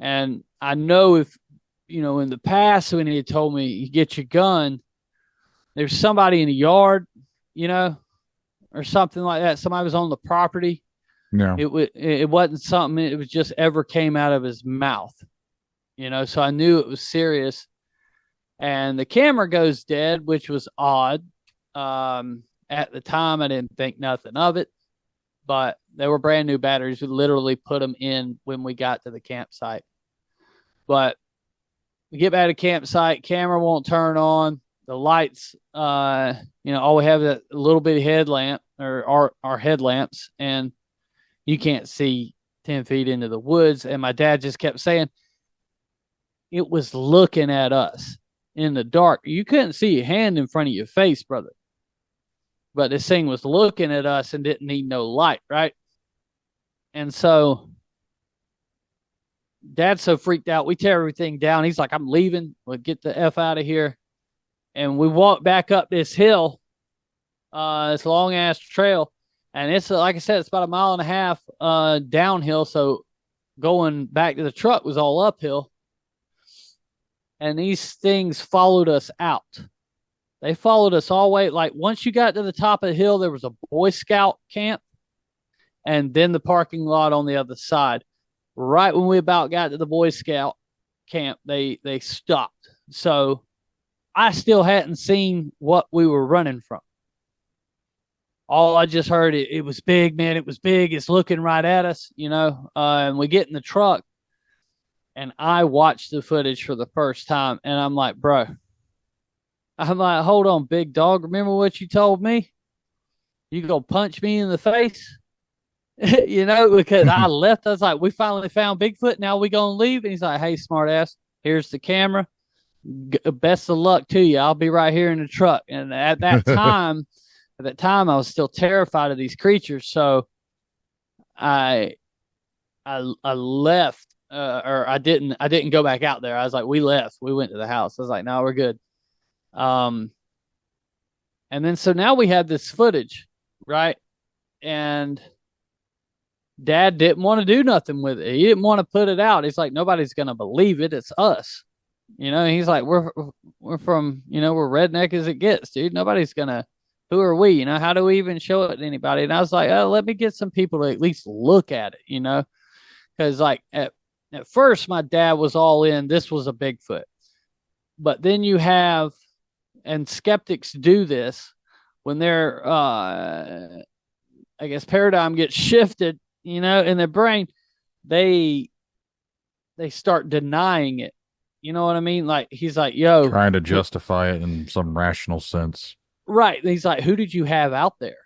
And I know if, in the past when he had told me, you get your gun, there's somebody in the yard, or something like that. Somebody was on the property. No. It wasn't something, it was just ever came out of his mouth, so I knew it was serious. And the camera goes dead, which was odd. At the time, I didn't think nothing of it, but they were brand new batteries. We literally put them in when we got to the campsite. But we get back to the campsite, camera won't turn on. The lights, all we have is a little bitty headlamp, or our headlamps, and you can't see 10 feet into the woods. And my dad just kept saying, it was looking at us in the dark. You couldn't see a hand in front of your face, brother. But this thing was looking at us and didn't need no light, right? And so Dad's so freaked out. We tear everything down. He's like, I'm leaving. We'll get the F out of here. And we walk back up this hill, this long-ass trail. And it's, like I said, it's about 1.5 miles downhill. So going back to the truck was all uphill. And these things followed us out. They followed us all the way. Like, once you got to the top of the hill, there was a Boy Scout camp. And then the parking lot on the other side. Right when we about got to the Boy Scout camp, they stopped. So I still hadn't seen what we were running from. All I just heard, it was big, man. It was big. It's looking right at us, and we get in the truck, and I watched the footage for the first time, and I'm like, bro, hold on, big dog. Remember what you told me? You gonna punch me in the face? Because I left. I was like, we finally found Bigfoot. Now we gonna leave? And he's like, hey, smart ass, here's the camera. Best of luck to you. I'll be right here in the truck. And at that time, I was still terrified of these creatures. So I left, or I didn't go back out there. I was like, we left. We went to the house. I was like, no, we're good. And then so now we have this footage, right? And Dad didn't want to do nothing with it. He didn't want to put it out. He's like, nobody's going to believe it. It's us. He's like, we're from, we're redneck as it gets, dude. Nobody's going to, who are we? How do we even show it to anybody? And I was like, oh, let me get some people to at least look at it, because like at first my dad was all in, this was a Bigfoot. But then you have, and skeptics do this when their, I guess, paradigm gets shifted, in their brain, they start denying it. You know what I mean? Like, he's like, yo. Trying to justify it in some rational sense. Right. He's like, who did you have out there?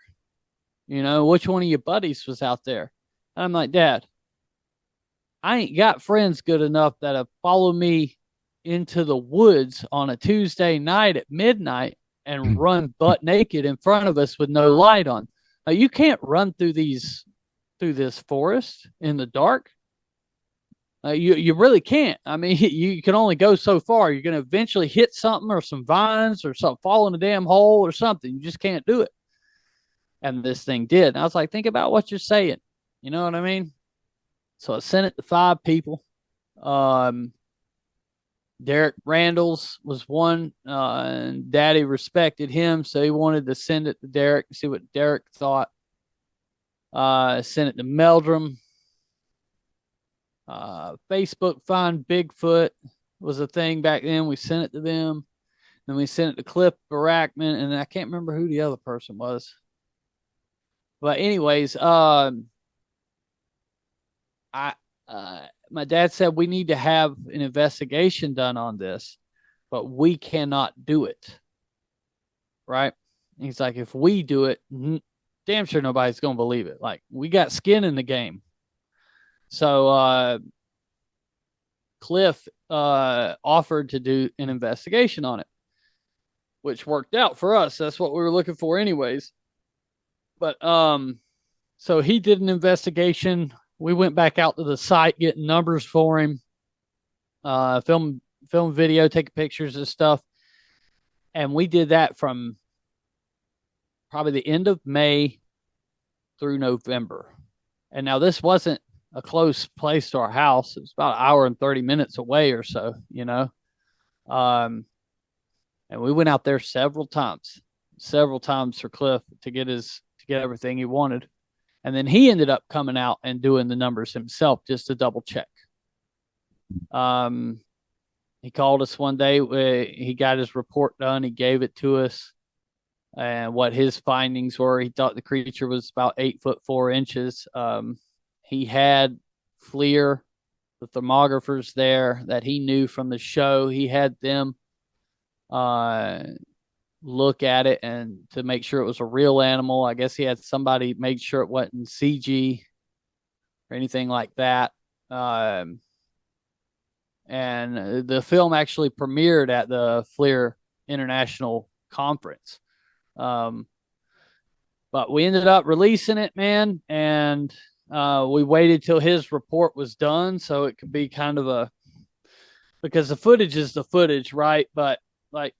Which one of your buddies was out there? And I'm like, Dad, I ain't got friends good enough that have followed me into the woods on a Tuesday night at midnight and run butt naked in front of us with no light on. Now, you can't run through this forest in the dark. You really can't. I mean, you can only go so far. You're going to eventually hit something or some vines or something, fall in a damn hole or something. You just can't do it. And this thing did. And I was like, think about what you're saying. You know what I mean? So I sent it to 5 people. Derek Randall's was one, and Daddy respected him, so he wanted to send it to Derek and see what Derek thought. Sent it to Meldrum. Facebook Find Bigfoot was a thing back then. We sent it to them. Then we sent it to Cliff Barackman, and I can't remember who the other person was. But anyways, my dad said we need to have an investigation done on this, but we cannot do it. Right? And he's like, if we do it, damn sure nobody's going to believe it. Like, we got skin in the game. So Cliff offered to do an investigation on it, which worked out for us. That's what we were looking for anyways. But so he did an investigation. We went back out to the site, getting numbers for him, film video, taking pictures and stuff. And we did that from probably the end of May through November. And now this wasn't a close place to our house. It was about an hour and 30 minutes away or so, and we went out there several times for Cliff to get everything he wanted. And then he ended up coming out and doing the numbers himself just to double check. He called us one day. He got his report done. He gave it to us. And what his findings were, he thought the creature was about 8'4". He had FLIR, the thermographers there that he knew from the show. He had them look at it and to make sure it was a real animal. I guess he had somebody make sure it wasn't CG or anything like that. And the film actually premiered at the FLIR International Conference. But we ended up releasing it, man, and we waited till his report was done so it could be kind of because the footage is the footage, right? But like,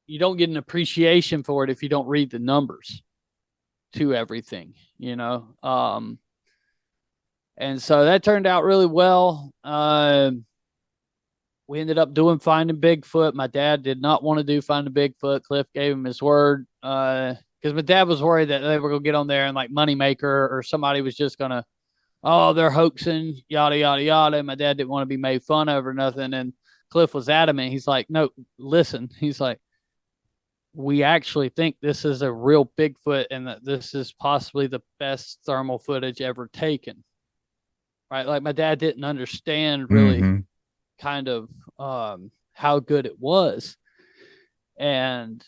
you don't get an appreciation for it if you don't read the numbers to everything, and so that turned out really well. We ended up doing Finding Bigfoot. My dad did not want to do Finding Bigfoot. Cliff gave him his word, because my dad was worried that they were going to get on there and like Moneymaker or somebody was just going to, oh, they're hoaxing, yada, yada, yada. And my dad didn't want to be made fun of or nothing. And Cliff was adamant. He's like, no, listen. He's like, we actually think this is a real Bigfoot and that this is possibly the best thermal footage ever taken. Right? Like, my dad didn't understand really kind of how good it was. And,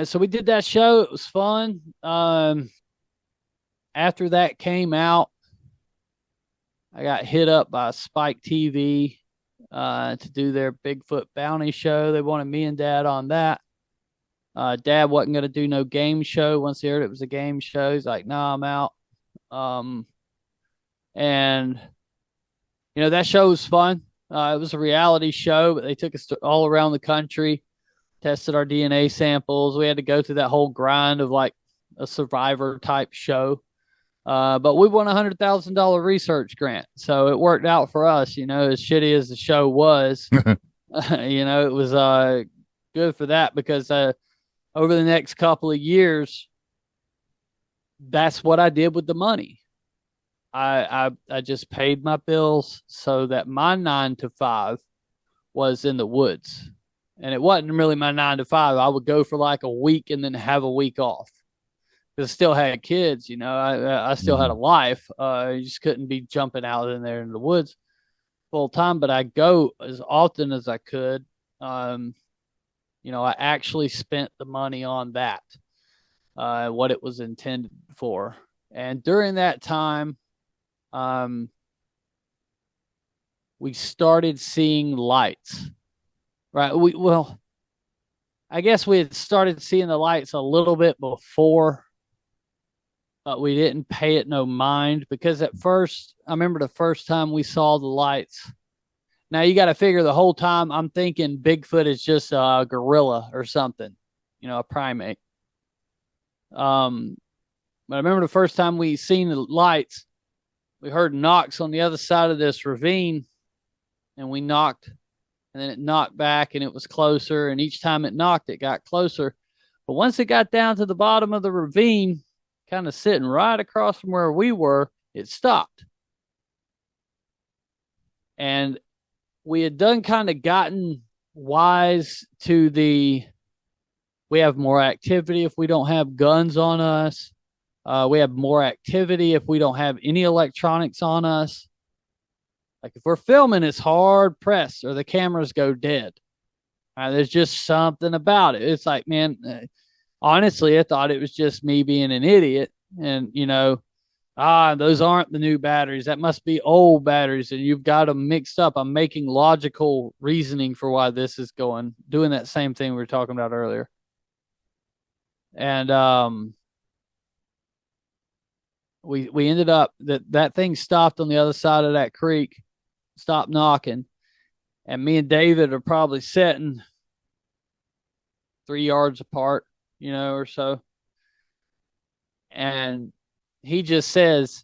so we did that show. It was fun. After that came out, I got hit up by Spike TV to do their Bigfoot bounty show. They wanted me and Dad on that. Dad wasn't going to do no game show. Once he heard it was a game show, he's like, nah, I'm out. And, that show was fun. It was a reality show, but they took us all around the country, tested our DNA samples. We had to go through that whole grind of like a Survivor type show. But we won $100,000 research grant, so it worked out for us. As shitty as the show was, it was good for that because over the next couple of years, that's what I did with the money. I just paid my bills so that my 9 to 5 was in the woods, and it wasn't really my 9 to 5. I would go for like a week and then have a week off. Because I still had kids, I still had a life. You just couldn't be jumping out in there in the woods full time. But I go as often as I could. I actually spent the money on that, what it was intended for. And during that time, we started seeing lights. Right. I guess we had started seeing the lights a little bit before, but we didn't pay it no mind because at first, I remember the first time we saw the lights. Now you got to figure the whole time I'm thinking Bigfoot is just a gorilla or something, a primate. But I remember the first time we seen the lights, we heard knocks on the other side of this ravine, and we knocked, and then it knocked back, and it was closer, and each time it knocked, it got closer. But once it got down to the bottom of the ravine, kind of sitting right across from where we were, it stopped. And we had gotten wise to we have more activity if we don't have guns on us. We have more activity if we don't have any electronics on us. Like if we're filming, it's hard pressed or the cameras go dead. There's just something about it. It's like, man, honestly, I thought it was just me being an idiot. And, those aren't the new batteries. That must be old batteries. And you've got them mixed up. I'm making logical reasoning for why this is doing that same thing we were talking about earlier. And we ended up, that thing stopped on the other side of that creek, stopped knocking. And me and David are probably sitting 3 yards apart, or so. And he just says,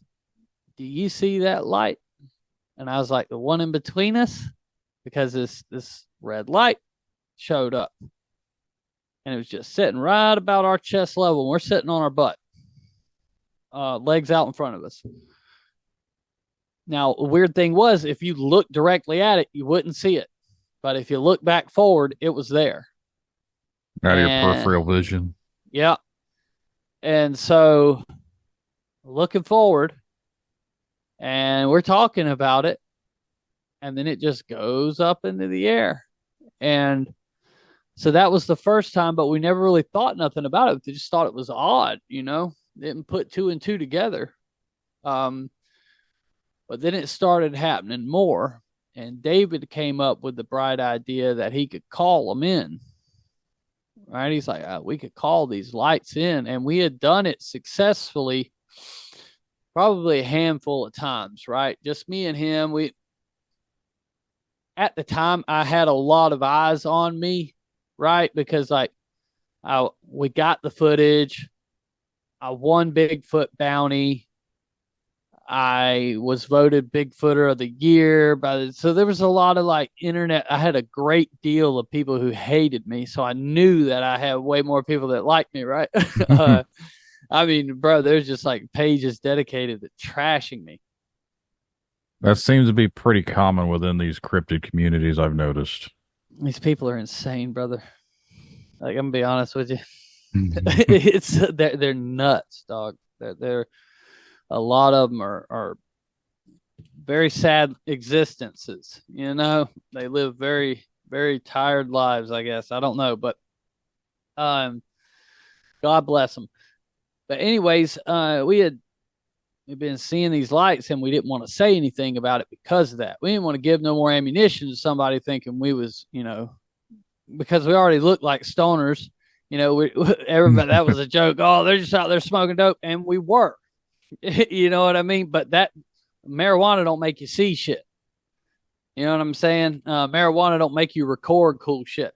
"Do you see that light?" And I was like, "The one in between us?" Because this red light showed up. And it was just sitting right about our chest level. And we're sitting on our butt, legs out in front of us. Now, the weird thing was, if you looked directly at it, you wouldn't see it. But if you look back forward, it was there. Out of your peripheral vision. Yeah. And so, looking forward, and we're talking about it, and then it just goes up into the air. And so that was the first time, but we never really thought nothing about it. We just thought it was odd, Didn't put 2 and 2 together. But then it started happening more, and David came up with the bright idea that he could call them in. Right? He's like, we could call these lights in, and we had done it successfully probably a handful of times, right? Just me and him. At the time, I had a lot of eyes on me, right? Because we got the footage. I won Bigfoot bounty. I was voted Bigfooter of the Year. So there was a lot of internet. I had a great deal of people who hated me. So I knew that I had way more people that liked me, right? I mean, bro, there's just pages dedicated to trashing me. That seems to be pretty common within these cryptid communities, I've noticed. These people are insane, brother. I'm gonna be honest with you. They're nuts, dog. They're a lot of them are very sad existences. They live very, very tired lives. I guess I don't know, but God bless them. But anyways, we've been seeing these lights, and we didn't want to say anything about it because of that. We didn't want to give no more ammunition to somebody thinking we was, because we already looked like stoners. Everybody, that was a joke. Oh, they're just out there smoking dope, and we were. You know what I mean? But that marijuana don't make you see shit. You know what I'm saying? Marijuana don't make you record cool shit.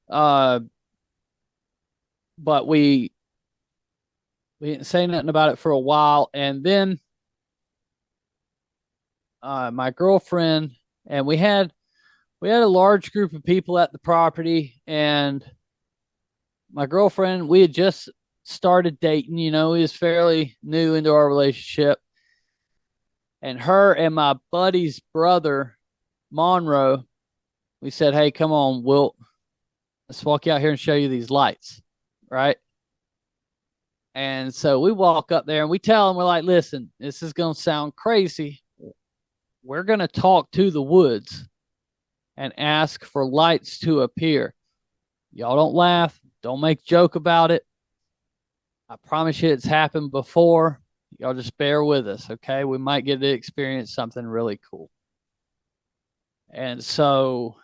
But we We didn't say nothing about it for a while, and then my girlfriend and we had a large group of people at the property, and my girlfriend, we had just started dating, we was fairly new into our relationship. And her and my buddy's brother, Monroe, we said, hey, come on, let's walk out here and show you these lights, right? And so we walk up there and we tell them, we're like, listen, this is going to sound crazy. We're going to talk to the woods and ask for lights to appear. Y'all don't laugh. Don't make a joke about it. I promise you it's happened before. Y'all just bear with us, okay? We might get to experience something really cool. And so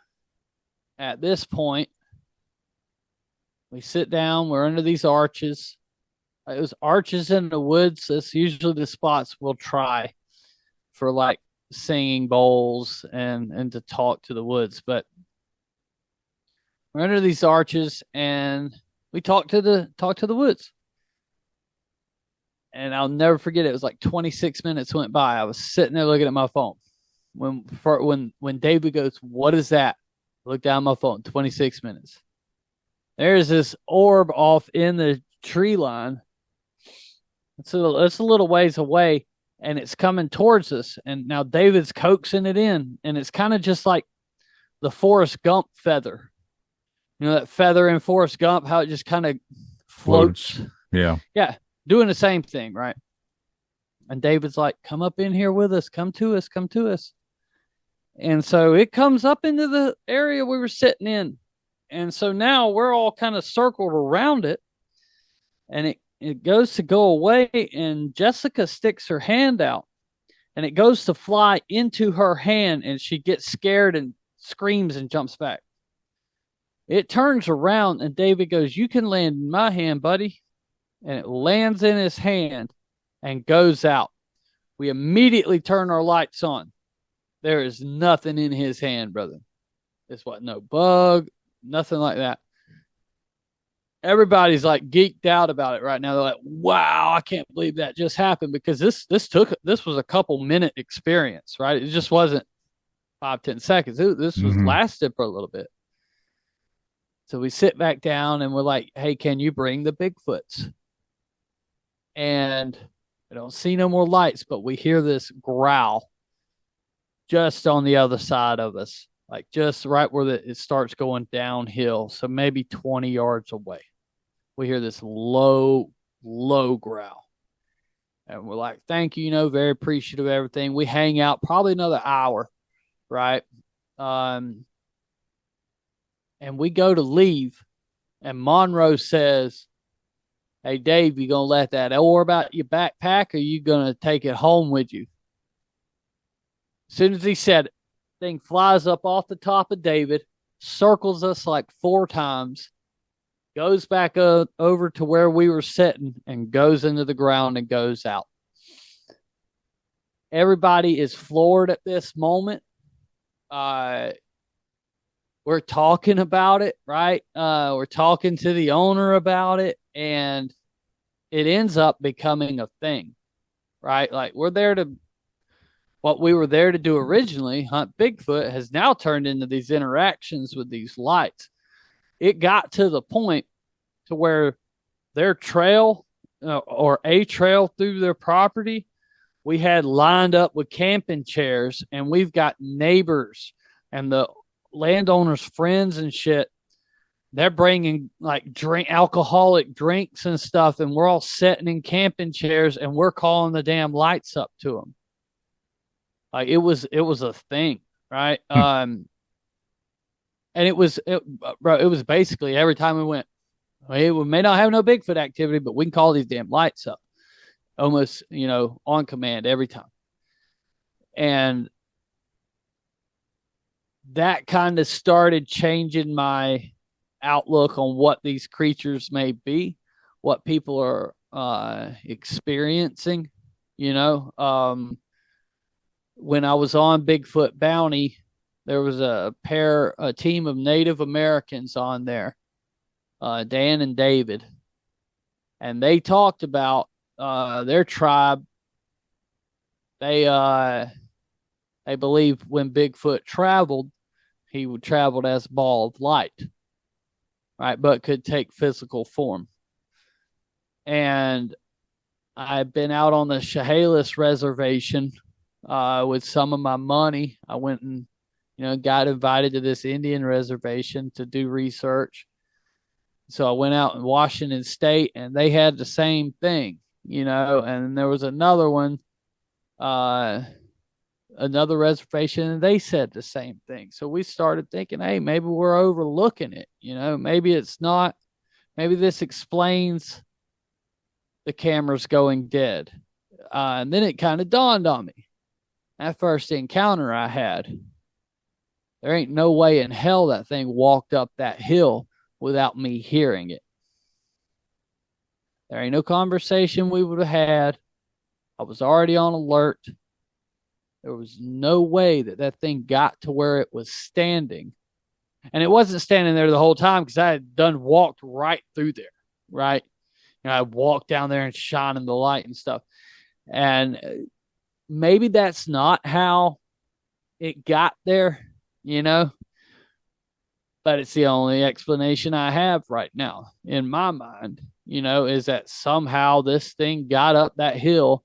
at this point, we sit down. We're under these arches. It was arches in the woods. That's usually the spots we'll try for like singing bowls and to talk to the woods. But we're under these arches and we talk to the woods. And I'll never forget it. It was like 26 minutes went by. I was sitting there looking at my phone. When David goes, what is that? I look down at my phone, 26 minutes. There's this orb off in the tree line. It's a little ways away, and it's coming towards us. And now David's coaxing it in, and it's kind of just like the Forrest Gump feather. You know that feather in Forrest Gump, how it just kind of floats? Yeah. Yeah, doing the same thing, right? And David's like, come up in here with us. Come to us. Come to us. And so it comes up into the area we were sitting in. And so now we're all kind of circled around it. And it goes to go away, and Jessica sticks her hand out. And it goes to fly into her hand, and she gets scared and screams and jumps back. It turns around, and David goes, you can land in my hand, buddy. And it lands in his hand and goes out. We immediately turn our lights on. There is nothing in his hand, brother. This wasn't no bug, nothing like that. Everybody's like geeked out about it right now. They're like, wow, I can't believe that just happened, because this was a couple minute experience, right? It just wasn't 5-10 seconds. This was lasted for a little bit. So we sit back down and we're like, hey, can you bring the Bigfoots? And I don't see no more lights, but we hear this growl just on the other side of us, like just right where it starts going downhill. So maybe 20 yards away. We hear this low growl. And we're like, thank you, very appreciative of everything. We hang out probably another hour, right? And we go to leave, and Monroe says, hey, Dave, you going to let that orb out your backpack, or you going to take it home with you? As soon as he said it, thing flies up off the top of David, circles us like 4 times, goes back over to where we were sitting, and goes into the ground and goes out. Everybody is floored at this moment. We're talking about it, right? We're talking to the owner about it, and it ends up becoming a thing, right? Like what we were there to do originally, hunt Bigfoot, has now turned into these interactions with these lights. It got to the point to where their trail or a trail through their property, we had lined up with camping chairs, and we've got neighbors and the landowners' friends and shit. They're bringing like alcoholic drinks and stuff, and we're all sitting in camping chairs, and we're calling the damn lights up to them. Like it was a thing, right? And it was basically every time we went, we may not have no Bigfoot activity, but we can call these damn lights up, almost on command every time. And that kind of started changing my outlook on what these creatures may be, what people are experiencing. When I was on Bigfoot Bounty, there was a team of Native Americans on there, Dan and David. And they talked about their tribe. They believe when Bigfoot traveled, he would travel as a ball of light, right? But could take physical form. And I've been out on the Chehalis reservation with some of my money. I went and, got invited to this Indian reservation to do research. So I went out in Washington State, and they had the same thing, and there was another one, another reservation, and they said the same thing. So we started thinking, hey, maybe we're overlooking it. Maybe it's not. Maybe this explains the cameras going dead. And then it kind of dawned on me. That first encounter I had, there ain't no way in hell that thing walked up that hill without me hearing it. There ain't no conversation we would have had. I was already on alert. There was no way that thing got to where it was standing. And it wasn't standing there the whole time because I had done walked right through there, right? I walked down there and shining the light and stuff. And maybe that's not how it got there, but it's the only explanation I have right now in my mind, is that somehow this thing got up that hill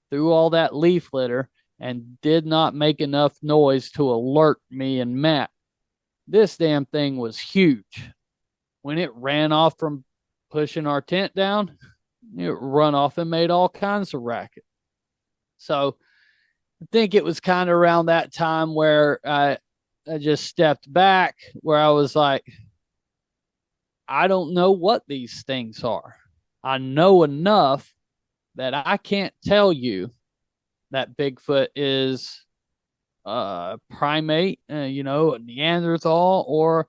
through all that leaf litter and did not make enough noise to alert me and Matt. This damn thing was huge. When it ran off from pushing our tent down, it run off and made all kinds of racket. So I think it was kind of around that time where I just stepped back, where I was like, I don't know what these things are. I know enough that I can't tell you that Bigfoot is a primate, a Neanderthal, or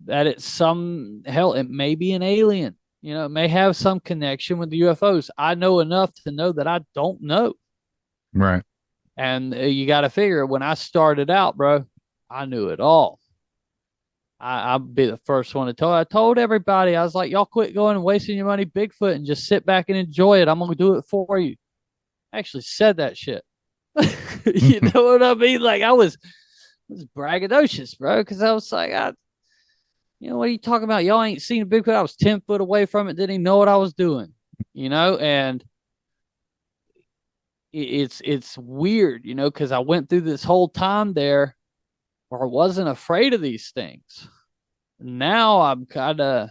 that it's it may be an alien. It may have some connection with the UFOs. I know enough to know that I don't know. Right. And you got to figure, when I started out, bro, I knew it all. I'll be the first one to tell. I told everybody, I was like, y'all quit going and wasting your money Bigfoot and just sit back and enjoy it. I'm going to do it for you. I actually said that shit. You know what I mean? Like, I was braggadocious, bro, because I was like, what are you talking about? Y'all ain't seen a Bigfoot. I was 10 foot away from it. Didn't even know what I was doing, and it's weird, because I went through this whole time there where I wasn't afraid of these things. Now I'm kind of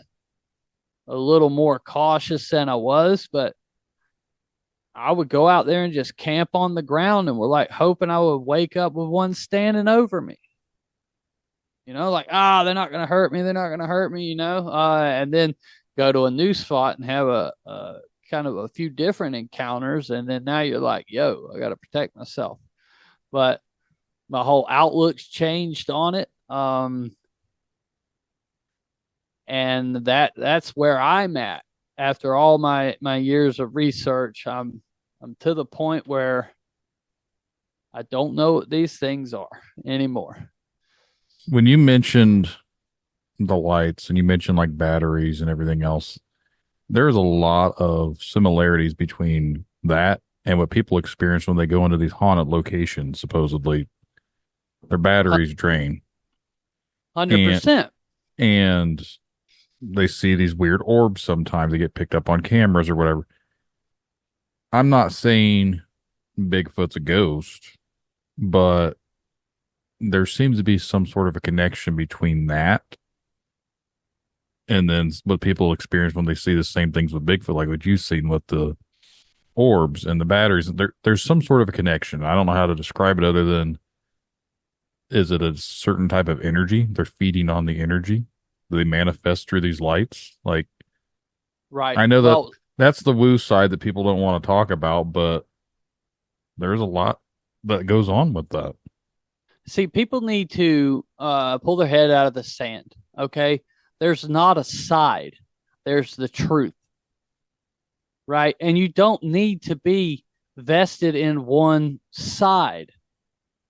a little more cautious than I was, but I would go out there and just camp on the ground, and we're like hoping I would wake up with one standing over me. They're not going to hurt me. They're not going to hurt me, and then go to a new spot and have a kind of a few different encounters. And then now you're like, yo, I got to protect myself. But my whole outlook's changed on it. And that's where I'm at. After all my years of research, I'm to the point where I don't know what these things are anymore. When you mentioned the lights and you mentioned like batteries and everything else, there's a lot of similarities between that and what people experience when they go into these haunted locations. Supposedly, their batteries drain. 100%. And they see these weird orbs sometimes. They get picked up on cameras or whatever. I'm not saying Bigfoot's a ghost, but there seems to be some sort of a connection between that and then what people experience when they see the same things with Bigfoot, like what you've seen with the orbs and the batteries. There's some sort of a connection. I don't know how to describe it other than, is it a certain type of energy? They're feeding on the energy. Do they manifest through these lights? Like, right. I know that's the woo side that people don't want to talk about, but there's a lot that goes on with that. See, people need to pull their head out of the sand, okay? There's not a side. There's the truth, right? And you don't need to be vested in one side.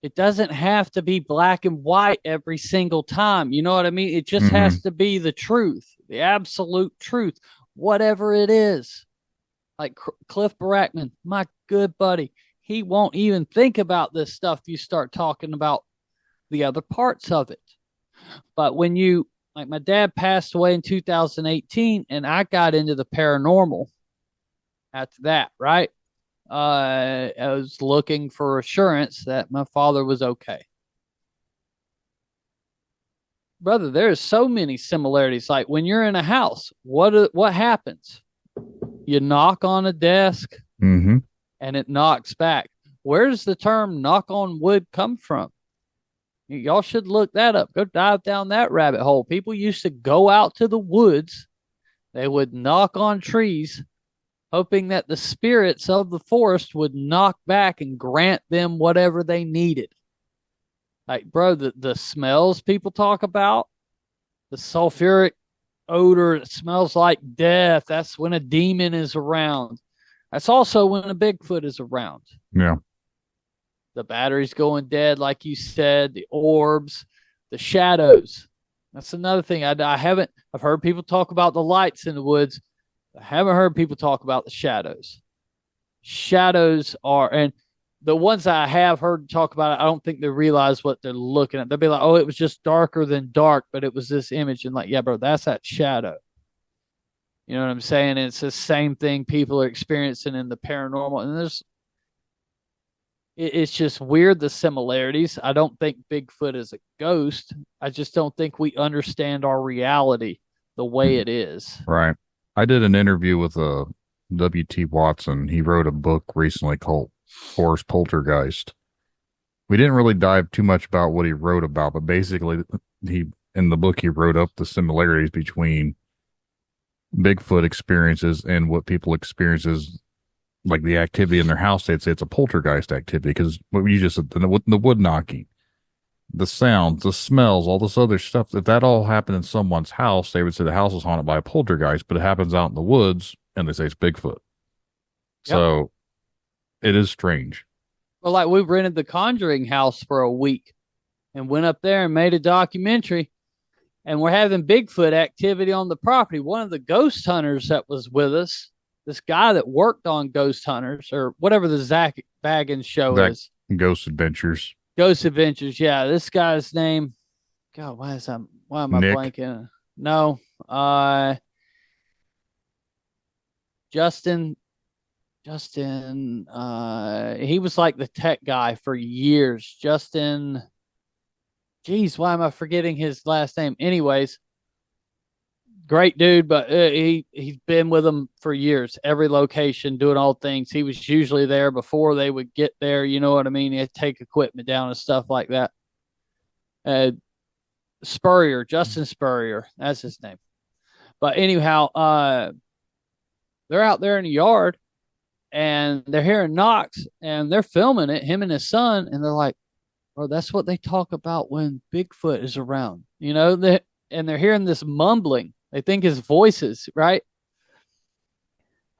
It doesn't have to be black and white every single time. You know what I mean? It just has to be the truth, the absolute truth, whatever it is. Like Cliff Barackman, my good buddy, he won't even think about this stuff. You start talking about the other parts of it. But when you, like, my dad passed away in 2018, and I got into the paranormal after that, right? I was looking for assurance that my father was okay. Brother, there's so many similarities. Like when you're in a house, what happens? You knock on a desk, Mm-hmm. and it knocks back. Where does the term knock on wood come from? Y'all should look that up. Go dive down that rabbit hole. People used to go out to the woods. They would knock on trees, hoping that the spirits of the forest would knock back and grant them whatever they needed. Like, bro, the smells people talk about, the sulfuric odor, it smells like death. That's when a demon is around. That's also when a Bigfoot is around. Yeah. The battery's going dead, like you said, the orbs, the shadows. That's another thing. I've heard people talk about the lights in the woods. I haven't heard people talk about the shadows. Shadows are, and the ones I have heard talk about it, I don't think they realize what they're looking at. They'll be like, oh, it was just darker than dark, but it was this image. And like, yeah, bro, that's that shadow. You know what I'm saying? And it's the same thing people are experiencing in the paranormal. And it's just weird, the similarities. I don't think Bigfoot is a ghost. I just don't think we understand our reality the way it is. Right. I did an interview with W.T. Watson. He wrote a book recently called Horse Poltergeist. We didn't really dive too much about what he wrote about, but basically in the book he wrote up the similarities between Bigfoot experiences and what people experiences, like the activity in their house. They'd say it's a poltergeist activity because what you just said, the wood knocking, the sounds, the smells, all this other stuff. If that all happened in someone's house, they would say the house was haunted by a poltergeist, but it happens out in the woods and they say it's Bigfoot. Yep. So it is strange. Well, like we rented the Conjuring house for a week and went up there and made a documentary, and we're having Bigfoot activity on the property. One of the ghost hunters that was with us, this guy that worked on Ghost Hunters or whatever the Zach Baggins show is. Ghost Adventures. Ghost Adventures, yeah. This guy's name, God, why am I Nick. blanking? No. Justin, he was like the tech guy for years. Justin, geez, why am I forgetting his last name? Anyways, great dude, but he's been with them for years, every location, doing all things. He was usually there before they would get there, you know what I mean? He'd take equipment down and stuff like that. Spurrier, Justin Spurrier, that's his name. But anyhow, they're out there in the yard, and they're hearing knocks, and they're filming it, him and his son, and they're like, "Oh, that's what they talk about when Bigfoot is around," you know. And they're hearing this mumbling. They think it's voices, right?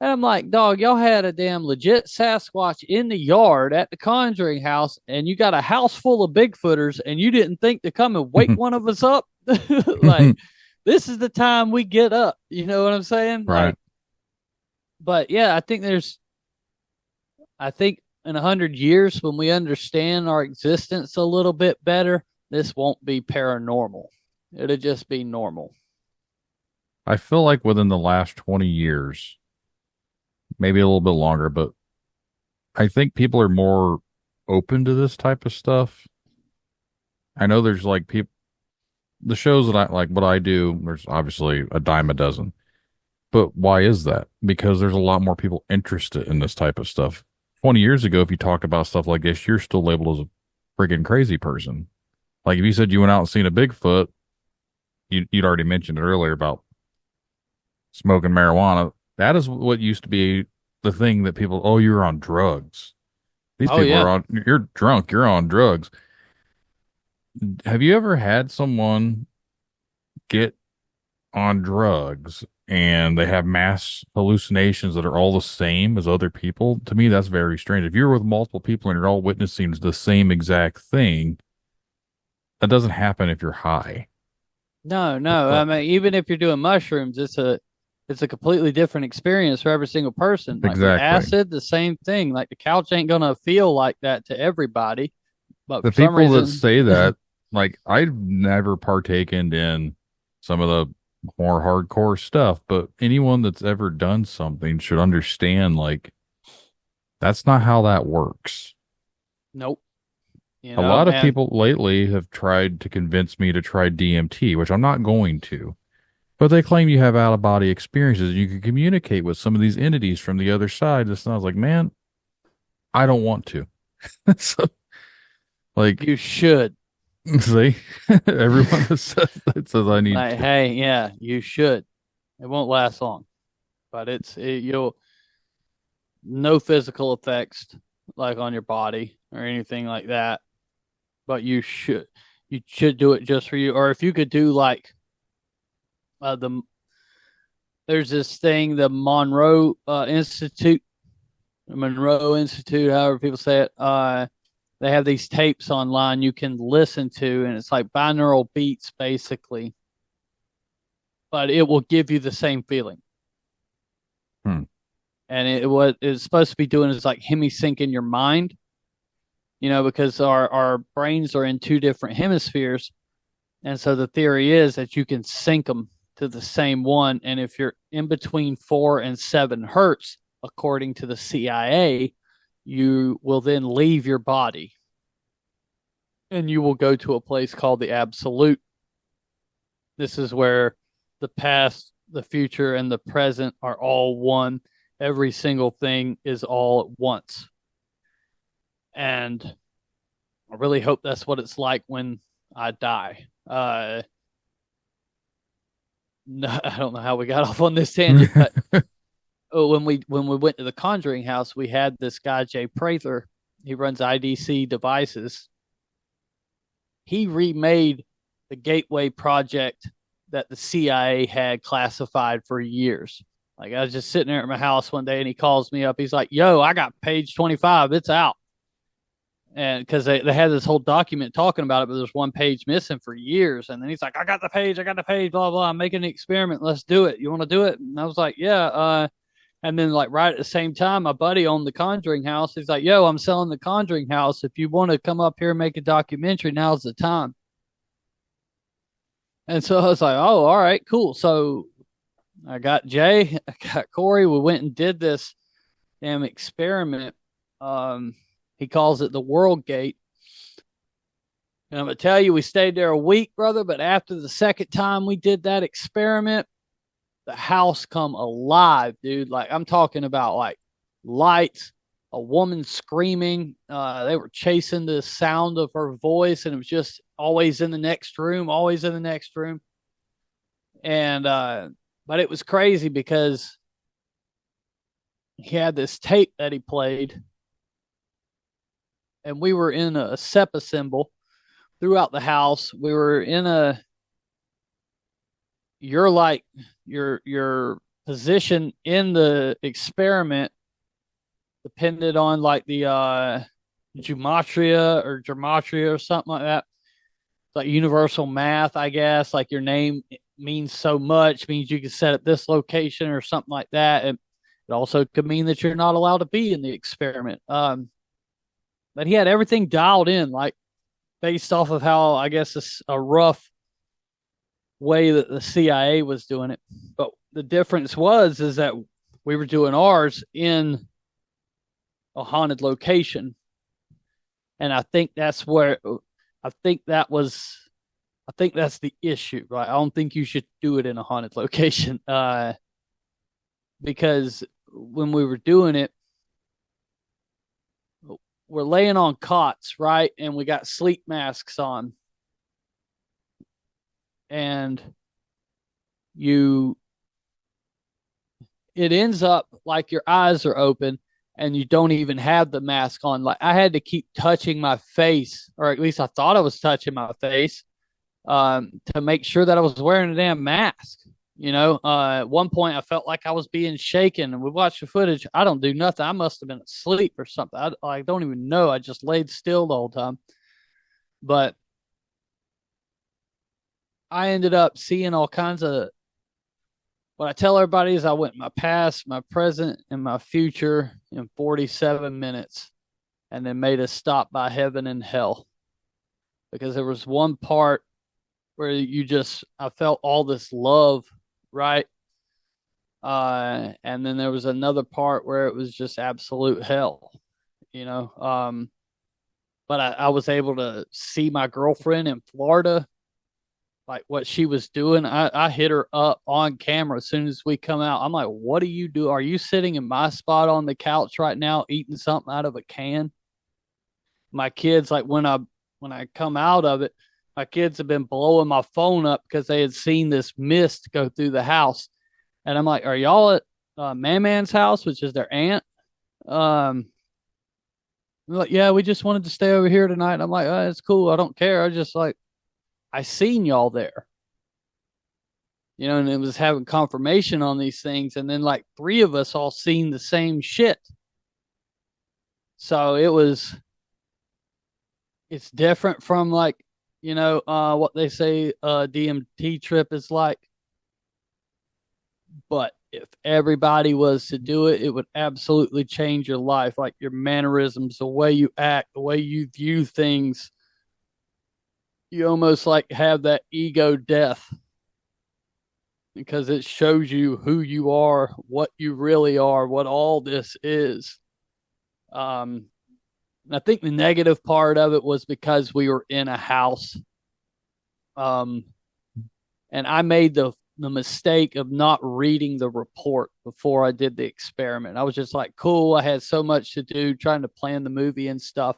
And I'm like, dog, y'all had a damn legit Sasquatch in the yard at the Conjuring house, and you got a house full of Bigfooters, and you didn't think to come and wake one of us up? Like, this is the time we get up. You know what I'm saying? Right. Like, but yeah, I think in 100 years, when we understand our existence a little bit better, this won't be paranormal. It'll just be normal. I feel like within the last 20 years, maybe a little bit longer, but I think people are more open to this type of stuff. I know there's like people, the shows that I like, what I do, there's obviously a dime a dozen. But why is that? Because there's a lot more people interested in this type of stuff. 20 years ago, if you talked about stuff like this, you're still labeled as a friggin' crazy person. Like if you said you went out and seen a Bigfoot, you'd already mentioned it earlier about smoking marijuana. That is what used to be the thing that people, oh, you're on drugs. These people are on, you're drunk, you're on drugs. Have you ever had someone get on drugs and they have mass hallucinations that are all the same as other people? To me, that's very strange. If you're with multiple people and you're all witnessing the same exact thing, that doesn't happen if you're high. No. I mean, even if you're doing mushrooms, it's it's a completely different experience for every single person. Like with Exactly. acid, the same thing. Like the couch ain't gonna feel like that to everybody. But The for some people that reason, say that, like, I've never partaken in some of the more hardcore stuff, but anyone that's ever done something should understand, like, that's not how that works. nope. You A know, lot of and people lately have tried to convince me to try DMT, which I'm not going to. But they claim you have out of body experiences. You can communicate with some of these entities from the other side. And I was like, man, I don't want to. So, like, you should. see, everyone that says I need Like, to. hey, yeah, you should. It won't last long, but you'll no physical effects like on your body or anything like that. But you should do it just for you. Or if you could do like there's this thing, the Monroe Institute, however people say it. They have these tapes online you can listen to, and it's like binaural beats basically, but it will give you the same feeling. And what it's supposed to be doing is like hemisync in your mind, because our brains are in two different hemispheres. And so the theory is that you can sync them to the same one. And if you're in between 4 and 7 hertz, according to the CIA, you will then leave your body and you will go to a place called the absolute. This is where the past, the future, and the present are all one. Every single thing is all at once. And I really hope that's what it's like when I die. No, I don't know how we got off on this tangent, but when we went to the Conjuring house, we had this guy Jay Prather. He runs IDC Devices. He remade the Gateway project that the CIA had classified for years. Like, I was just sitting there at my house one day, and he calls me up. He's like, "Yo, I got page 25. It's out." And because they had this whole document talking about it, but there's one page missing for years. And then he's like, I got the page, blah, blah. I'm making an experiment. Let's do it. You want to do it? And I was like, yeah. And then, like, right at the same time, my buddy owned the Conjuring house. He's like, yo, I'm selling the Conjuring house. If you want to come up here and make a documentary, now's the time. And so I was like, oh, all right, cool. So I got Jay, I got Corey. We went and did this damn experiment. He calls it the World Gate. And I'm going to tell you, we stayed there a week, brother. But after the second time we did that experiment, the house come alive, dude. Like, I'm talking about like lights, a woman screaming. They were chasing the sound of her voice, and it was just always in the next room, always in the next room. And, but it was crazy because he had this tape that he played, and we were in a SEPA symbol throughout the house. We were in your position in the experiment depended on like the gematria or something like that. It's like universal math, I guess. Like your name means so much, means you can set at this location or something like that. And it also could mean that you're not allowed to be in the experiment. But he had everything dialed in, like based off of how, I guess, it's a rough way that the CIA was doing it. But the difference is that we were doing ours in a haunted location. And I think that's the issue, right? I don't think you should do it in a haunted location. Because when we were doing it, we're laying on cots, right? And we got sleep masks on. And it ends up like your eyes are open and you don't even have the mask on. Like, I had to keep touching my face, or at least I thought I was touching my face, to make sure that I was wearing a damn mask. At one point I felt like I was being shaken, and we watched the footage. I don't do nothing. I must have been asleep or something. I don't even know. I just laid still the whole time. But I ended up seeing all kinds of what I tell everybody is I went my past, my present, and my future in 47 minutes, and then made a stop by heaven and hell. Because there was one part where I felt all this love, right? And then there was another part where it was just absolute hell, you know. But I was able to see my girlfriend in Florida, like what she was doing. I hit her up on camera as soon as we come out. I'm like, what do you do? Are you sitting in my spot on the couch right now eating something out of a can? My kids, like when I come out of it, my kids have been blowing my phone up because they had seen this mist go through the house. And I'm like, are y'all at Man-Man's house, which is their aunt? They're like, yeah, we just wanted to stay over here tonight. And I'm like, oh, it's cool. I don't care. I just like, I seen y'all there. You know, and it was having confirmation on these things. And then like 3 of us all seen the same shit. So it's different from like, you know, what they say DMT trip is like. But if everybody was to do it, it would absolutely change your life. Like your mannerisms, the way you act, the way you view things. You almost like have that ego death because it shows you who you are, what you really are, what all this is. And I think the negative part of it was because we were in a house. And I made the mistake of not reading the report before I did the experiment. I was just like, cool. I had so much to do trying to plan the movie and stuff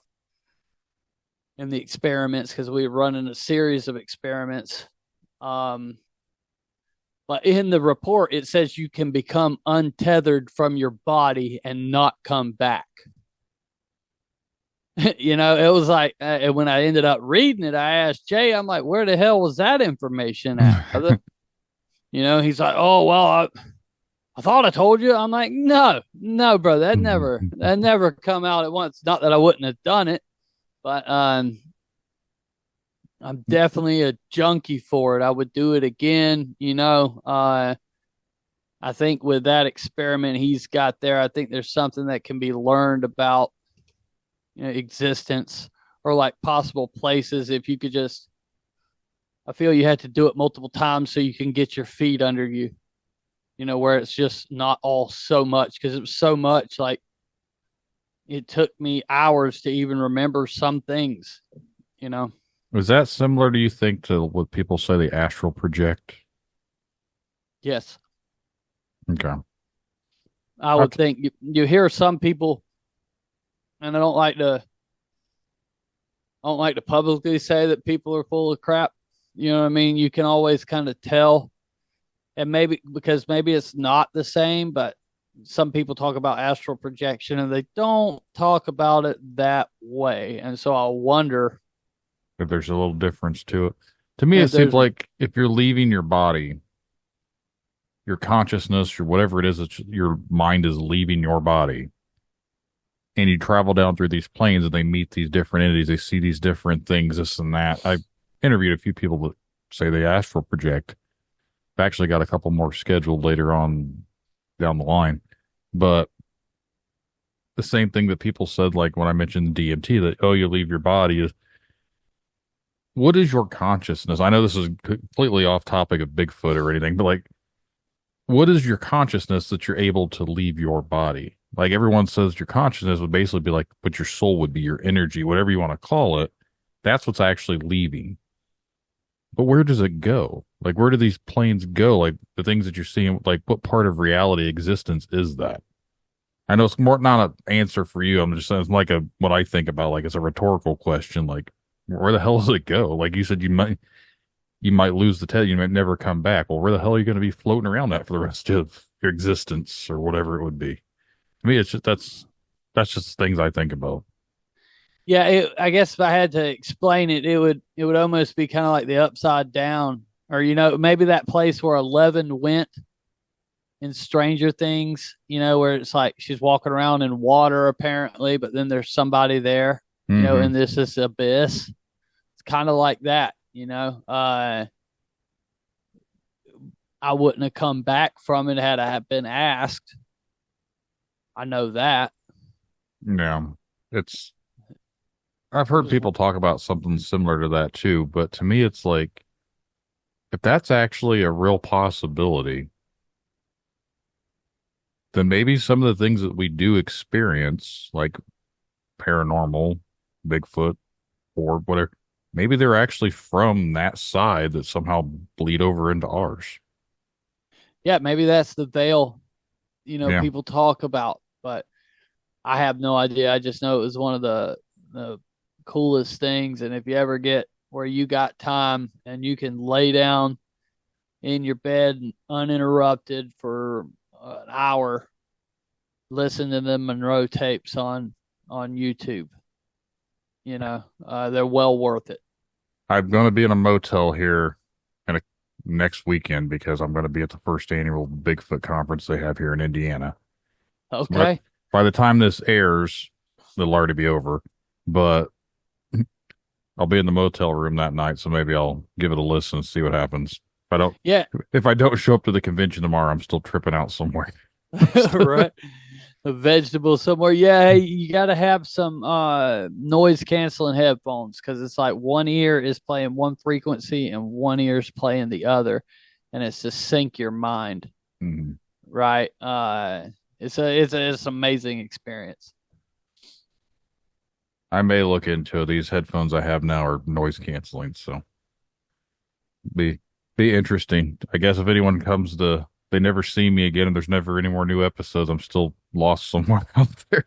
and the experiments because we were running a series of experiments. But in the report, it says you can become untethered from your body and not come back. You know, it was like, when I ended up reading it, I asked Jay, I'm like, where the hell was that information at? You know, he's like, oh, well, I thought I told you. I'm like, no, bro, that never come out at once. Not that I wouldn't have done it, but I'm definitely a junkie for it. I would do it again. You know, I think with that experiment he's got there, I think there's something that can be learned about, you know, existence or like possible places. If you could just, I feel you had to do it multiple times so you can get your feet under you, you know, where it's just not all so much, because it was so much. Like it took me hours to even remember some things, you know. Was that similar, do you think, to what people say they astral project? Yes. Okay. I would think you hear some people, and I don't like to publicly say that people are full of crap. You know what I mean? You can always kind of tell, and maybe because maybe it's not the same, but some people talk about astral projection and they don't talk about it that way. And so I wonder if there's a little difference to it. To me, it seems like if you're leaving your body, your consciousness or whatever it is, your mind is leaving your body, and you travel down through these planes and they meet these different entities, they see these different things, this and that. I interviewed a few people that say they astral project. I've actually got a couple more scheduled later on down the line. But the same thing that people said, like when I mentioned DMT, that, oh, you leave your body, is what is your consciousness? I know this is completely off topic of Bigfoot or anything, but like, what is your consciousness that you're able to leave your body? Like everyone says your consciousness would basically be like, but your soul would be your energy, whatever you want to call it. That's what's actually leaving. But where does it go? Like, where do these planes go? Like, the things that you're seeing, like, what part of reality existence is that? I know it's more not an answer for you. I'm just saying it's like what I think about, like, it's a rhetorical question. Like, where the hell does it go? Like you said, you might lose the tail. You might never come back. Well, where the hell are you going to be floating around that for the rest of your existence or whatever it would be? To me, it's just, that's just things I think about. Yeah, I guess if I had to explain it, it would almost be kind of like the Upside Down, or you know, maybe that place where Eleven went in Stranger Things. You know, where it's like she's walking around in water apparently, but then there's somebody there. You know, in this abyss. It's kind of like that. You know, I wouldn't have come back from it had I been asked. I know that. Yeah. I've heard people talk about something similar to that too, but to me, it's like, if that's actually a real possibility, then maybe some of the things that we do experience, like paranormal, Bigfoot, or whatever, maybe they're actually from that side that somehow bleed over into ours. Yeah, maybe that's the veil, Yeah. people talk about, but I have no idea. I just know it was one of the coolest things. And if you ever get where you got time and you can lay down in your bed uninterrupted for an hour, listen to the Monroe tapes on YouTube. They're well worth it. I'm going to be in a motel here next weekend because I'm going to be at the first annual Bigfoot conference they have here in Indiana. Okay. So by the time this airs, it'll already be over, but I'll be in the motel room that night, so maybe I'll give it a listen and see what happens. If I don't show up to the convention tomorrow, I'm still tripping out somewhere. Right. A vegetable somewhere. Yeah, hey, you got to have some noise canceling headphones, because it's like one ear is playing one frequency and one ear is playing the other, and it's to sync your mind. Mm-hmm. Right. It's an amazing experience. I may look into these headphones I have now are noise canceling, so be interesting. I guess if anyone comes to, they never see me again and there's never any more new episodes, I'm still lost somewhere out there.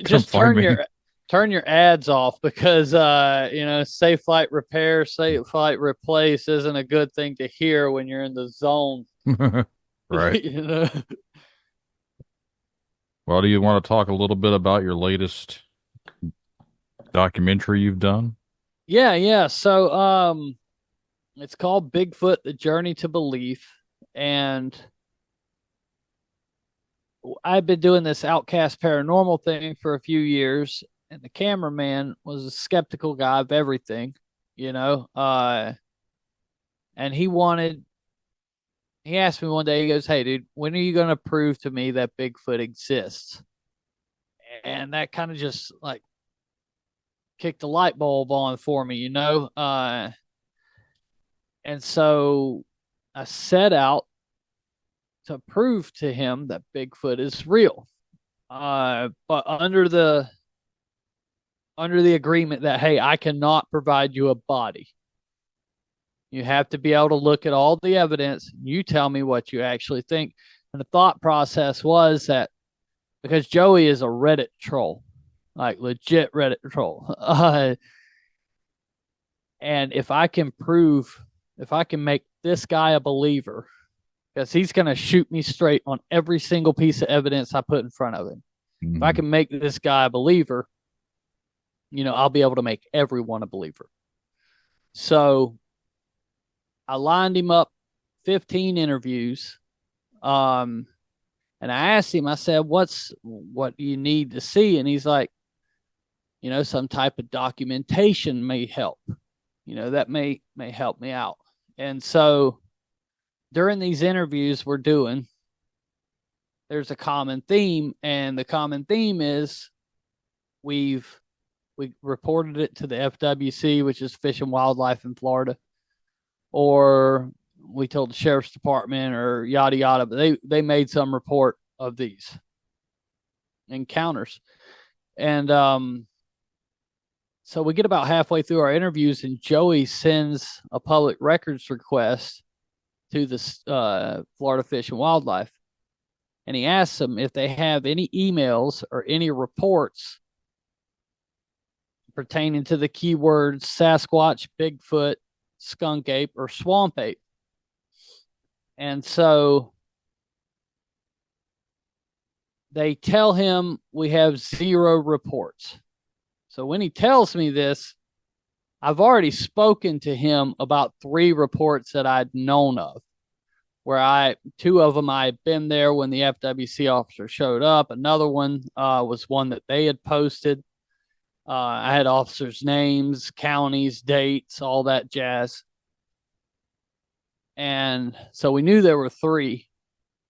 Just turn your ads off, because safe flight repair, safe flight replace isn't a good thing to hear when you're in the zone. Right. Well, do you want to talk a little bit about your latest documentary you've done? Yeah. So it's called Bigfoot: The Journey to Belief, and I've been doing this Outcast Paranormal thing for a few years, and the cameraman was a skeptical guy of everything, and he asked me one day, he goes, "Hey dude, when are you going to prove to me that Bigfoot exists?" And that kind of just like kicked the light bulb on for me, and so I set out to prove to him that Bigfoot is real, but under the agreement that, hey, I cannot provide you a body. You have to be able to look at all the evidence. You tell me what you actually think. And the thought process was that, because Joey is a Reddit troll, like legit Reddit troll, and if I can make this guy a believer, because he's going to shoot me straight on every single piece of evidence I put in front of him. Mm-hmm. If I can make this guy a believer, I'll be able to make everyone a believer. So I lined him up 15 interviews. And I asked him, I said, what do you need to see? And he's like, some type of documentation may help. That may help me out. And so during these interviews we're doing, there's a common theme, and the common theme is we reported it to the FWC, which is Fish and Wildlife in Florida, or we told the sheriff's department, or yada yada, but they made some report of these encounters. And so we get about halfway through our interviews, and Joey sends a public records request to the Florida Fish and Wildlife, and he asks them if they have any emails or any reports pertaining to the keywords Sasquatch, Bigfoot, skunk ape, or swamp ape. And so they tell him we have 0 reports. So when he tells me this, I've already spoken to him about 3 reports that I'd known of, where 2 of them I had been there when the FWC officer showed up. Another one was one that they had posted. I had officers' names, counties, dates, all that jazz. And so we knew there were 3,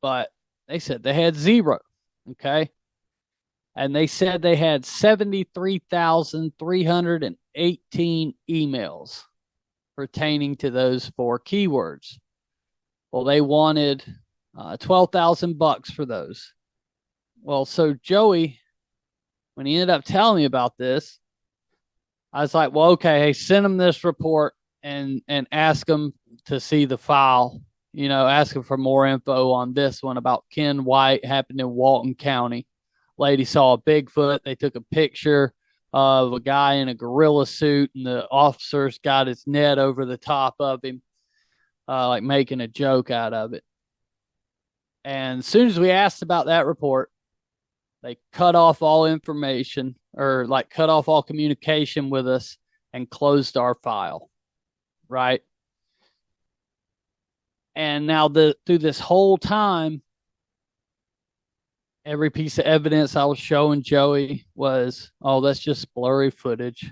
but they said they had 0. Okay. And they said they had 73,318 emails pertaining to those 4 keywords. Well, they wanted $12,000 for those. Well, so Joey, when he ended up telling me about this, I was like, well, okay, hey, send him this report and ask him to see the file. Ask him for more info on this one about Ken White, happened in Walton County. Lady saw a Bigfoot. They took a picture of a guy in a gorilla suit, and the officers got his net over the top of him, like making a joke out of it. And as soon as we asked about that report, they cut off all information, or like cut off all communication with us, and closed our file. Right. And now through this whole time, every piece of evidence I was showing Joey was, oh, that's just blurry footage.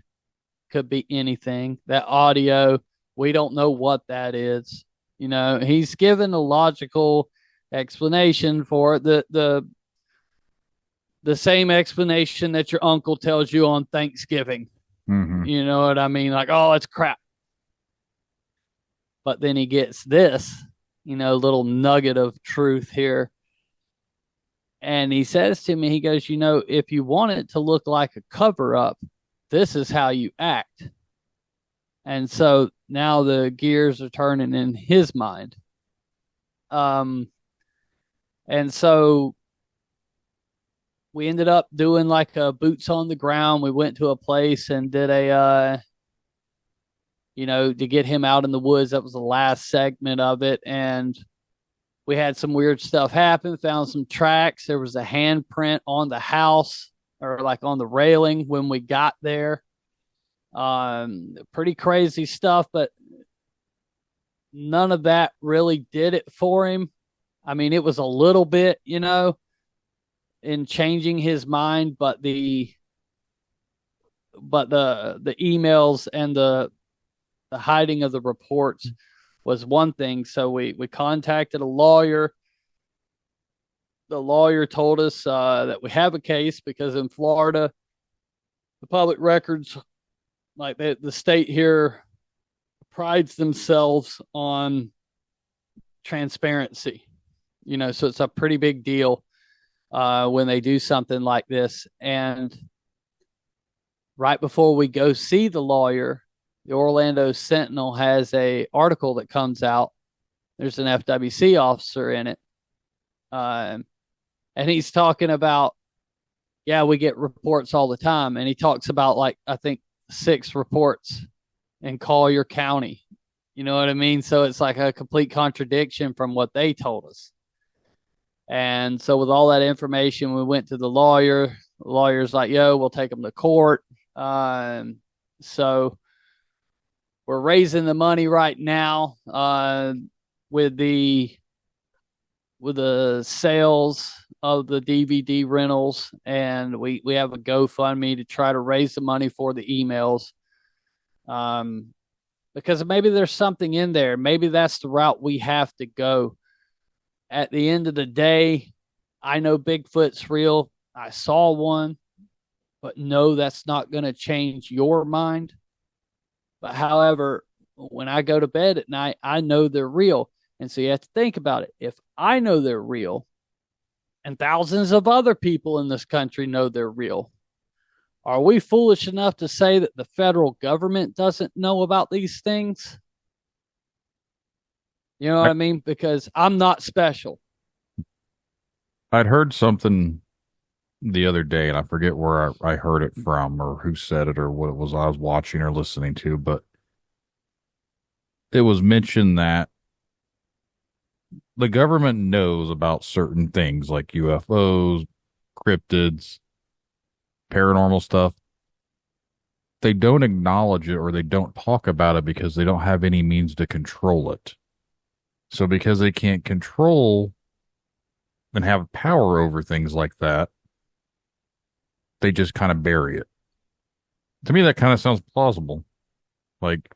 Could be anything. That audio, we don't know what that is. He's given a logical explanation for it. The same explanation that your uncle tells you on Thanksgiving. Mm-hmm. You know what I mean? Like, oh, it's crap. But then he gets this, little nugget of truth here. And he says to me, he goes, if you want it to look like a cover up, this is how you act. And so now the gears are turning in his mind. And so we ended up doing like a boots on the ground. We went to a place and did to get him out in the woods. That was the last segment of it. And we had some weird stuff happen, found some tracks. There was a handprint on the house, or like on the railing when we got there. Pretty crazy stuff, but none of that really did it for him. I mean, it was a little bit, in changing his mind, but the emails and the hiding of the reports was one thing. So we contacted a lawyer. The lawyer told us that we have a case because in Florida, the public records, like the state here, prides themselves on transparency. So it's a pretty big deal when they do something like this. And right before we go see the lawyer, the Orlando Sentinel has a article that comes out. There's an FWC officer in it. And he's talking about, we get reports all the time. And he talks about, like, I think 6 reports in Collier County. You know what I mean? So it's like a complete contradiction from what they told us. And so with all that information, we went to the lawyer. The lawyer's like, we'll take them to court. So we're raising the money right now with the sales of the DVD rentals, and we have a GoFundMe to try to raise the money for the emails, because maybe there's something in there. Maybe that's the route we have to go. At the end of the day, I know Bigfoot's real. I saw one, but no, that's not going to change your mind. But however, when I go to bed at night, I know they're real. And so you have to think about it. If I know they're real and thousands of other people in this country know they're real, are we foolish enough to say that the federal government doesn't know about these things? You know what I mean? Because I'm not special. I'd heard something the other day, and I forget where I heard it from or who said it or what it was I was watching or listening to, but it was mentioned that the government knows about certain things like UFOs, cryptids, paranormal stuff. They don't acknowledge it or they don't talk about it because they don't have any means to control it. So because they can't control and have power over things like that, they just kind of bury it. To me, that kind of sounds plausible. Like,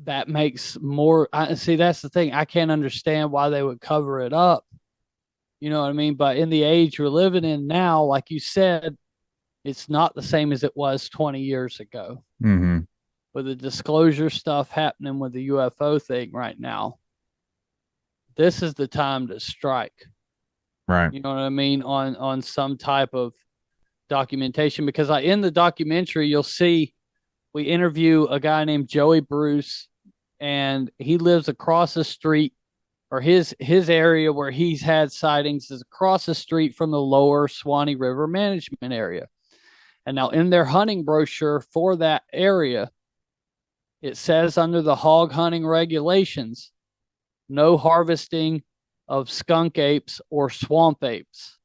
that makes more. See, that's the thing. I can't understand why they would cover it up. You know what I mean? But in the age we're living in now, like you said, it's not the same as it was 20 years ago. Mm-hmm. With the disclosure stuff happening with the UFO thing right now, this is the time to strike. Right. You know what I mean? On some type of documentation, because in the documentary, you'll see we interview a guy named Joey Bruce, and he lives across the street, or his area where he's had sightings is across the street from the lower Swanee River Management Area. And now in their hunting brochure for that area, it says under the hog hunting regulations, no harvesting of skunk apes or swamp apes.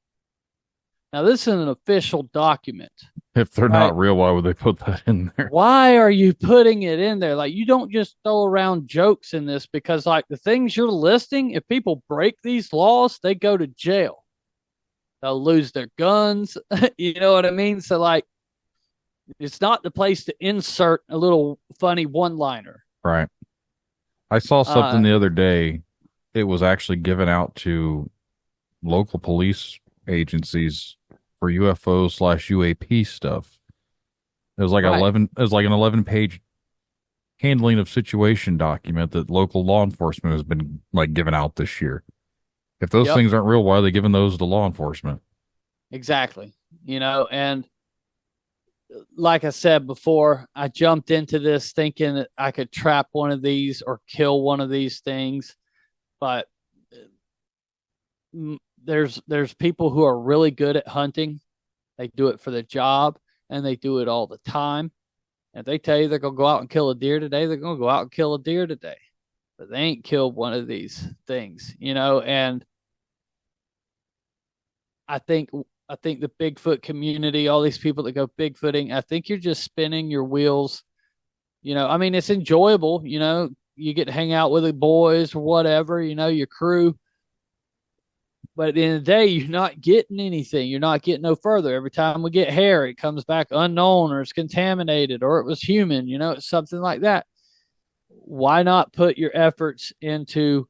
Now, this is an official document. If they're not real, why would they put that in there? Why are you putting it in there? Like, you don't just throw around jokes in this, because like the things you're listing, if people break these laws, they go to jail. They'll lose their guns. You know what I mean? So like, it's not the place to insert a little funny one-liner. Right. I saw something the other day. It was actually given out to local police agencies for UFO/UAP stuff. It was like Right. 11. It was like an 11-page handling of situation document that local law enforcement has been like given out this year. If those Yep. things aren't real, why are they giving those to law enforcement? Exactly. You know, and like I said before, I jumped into this thinking that I could trap one of these or kill one of these things, but there's people who are really good at hunting. They do it for the job, and they do it all the time. If they tell you they're going to go out and kill a deer today, they're going to go out and kill a deer today. But they ain't killed one of these things, you know, and I think the Bigfoot community, all these people that go Bigfooting, I think you're just spinning your wheels. You know, I mean, it's enjoyable, you know, you get to hang out with the boys or whatever, you know, your crew. But at the end of the day, you're not getting anything. You're not getting no further. Every time we get hair, it comes back unknown, or it's contaminated, or it was human, you know, it's something like that. Why not put your efforts into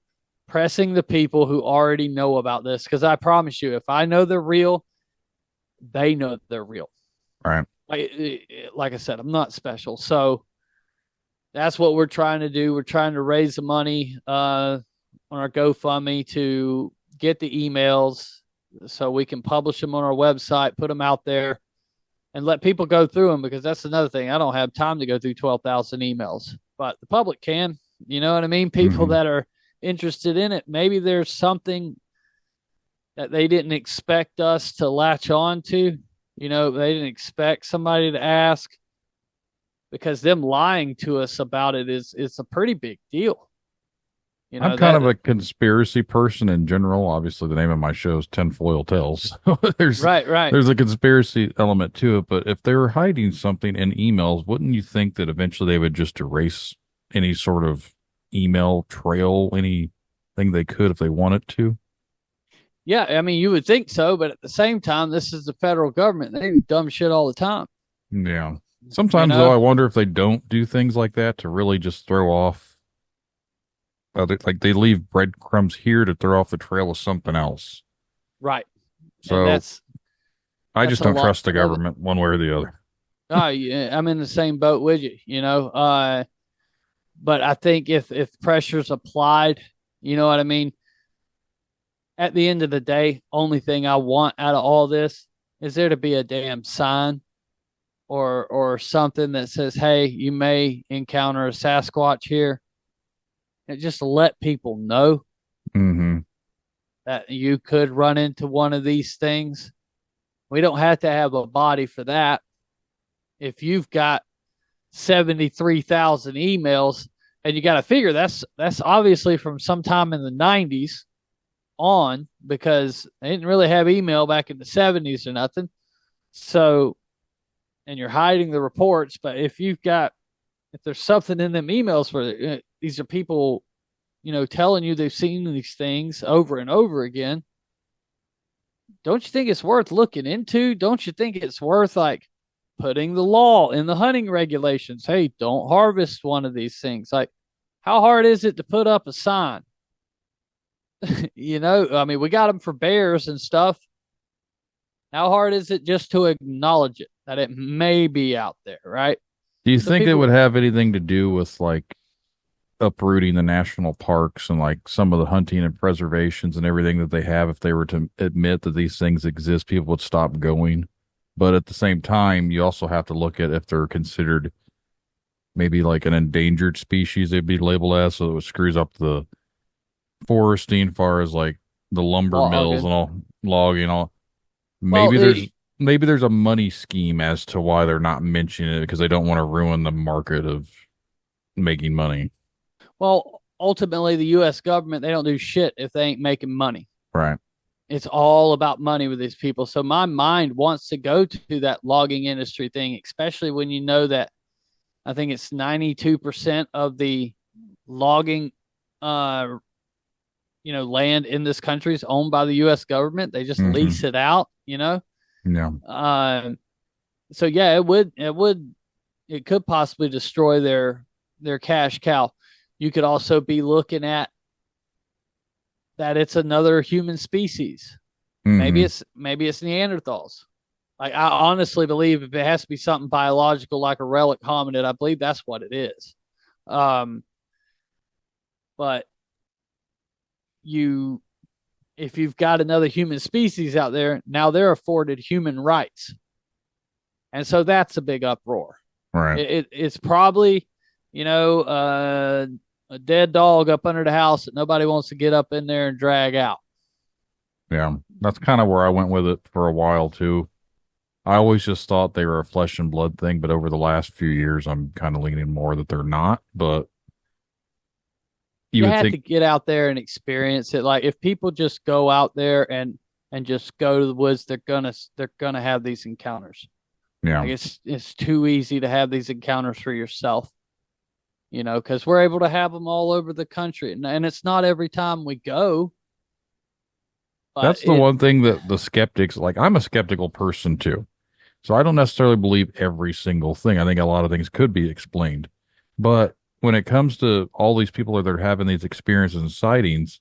pressing the people who already know about this? Because I promise you, if I know they're real, they know they're real. Right. Like I said, I'm not special. So that's what we're trying to do. We're trying to raise the money on our GoFundMe to get the emails so we can publish them on our website, put them out there, and let people go through them, because that's another thing. I don't have time to go through 12,000 emails, but the public can. You know what I mean? People that are interested in it. Maybe there's something that they didn't expect us to latch on to. You know, they didn't expect somebody to ask, because them lying to us about it is a pretty big deal. You know, I'm kind of a conspiracy person in general. Obviously, the name of my show is Tinfoil Tales. There's a conspiracy element to it. But if they were hiding something in emails, wouldn't you think that eventually they would just erase any sort of email trail, anything they could if they wanted to? Yeah, I mean, you would think so, but at the same time, this is the federal government. They do dumb shit all the time. Yeah. Sometimes, though, I wonder if they don't do things like that to really just throw off. Like they leave breadcrumbs here to throw off the trail of something else. Right. So I just don't trust the government one way or the other. Oh, yeah, I'm in the same boat with you, you know. But I think if pressure's applied, you know what I mean? At the end of the day, only thing I want out of all this is there to be a damn sign or something that says, hey, you may encounter a Sasquatch here. And just let people know that you could run into one of these things. We don't have to have a body for that. If you've got 73,000 emails, and you got to figure that's obviously from sometime in the 90s on, because they didn't really have email back in the 70s or nothing. So, and you're hiding the reports, but if there's something in them emails where these are people, you know, telling you they've seen these things over and over again, don't you think it's worth looking into? Don't you think it's worth like putting the law in the hunting regulations? Hey, don't harvest one of these things. Like, How hard is it to put up a sign? I mean, we got them for bears and stuff. How hard is it just to acknowledge it, that it may be out there, right? Do you So think it people, would have anything to do with like uprooting the national parks and like some of the hunting and preservations and everything that they have? If they were to admit that these things exist, people would stop going. But at the same time, you also have to look at if they're considered maybe like an endangered species, they'd be labeled as, so it screws up the foresting, far as like the lumber mills and all logging all. Maybe well, maybe there's a money scheme as to why they're not mentioning it, because they don't want to ruin the market of making money. well, ultimately, the U.S. government, they don't do shit if they ain't making money. Right. It's all about money with these people. So my mind wants to go to that logging industry thing, especially when you know that I think it's 92% of the logging, land in this country is owned by the U.S. government. They just lease it out, Yeah. So yeah, it could possibly destroy their cash cow. You could also be looking at that it's another human species. Maybe it's Neanderthals. Like, I honestly believe if it has to be something biological like a relic hominid, I believe that's what it is. But if you've got another human species out there, now they're afforded human rights. And so that's a big uproar. Right. It's probably, a dead dog up under the house that nobody wants to get up in there and drag out. Yeah. That's kind of where I went with it for a while too. I always just thought they were a flesh and blood thing, but over the last few years, I'm kind of leaning more that they're not. But you have to get out there and experience it. Like, if people just go out there and just go to the woods, they're gonna have these encounters. Yeah. Like, it's too easy to have these encounters for yourself, because we're able to have them all over the country, and it's not every time we go. That's the one thing that the skeptics, like, I'm a skeptical person too. So I don't necessarily believe every single thing. I think a lot of things could be explained. But when it comes to all these people that are having these experiences and sightings,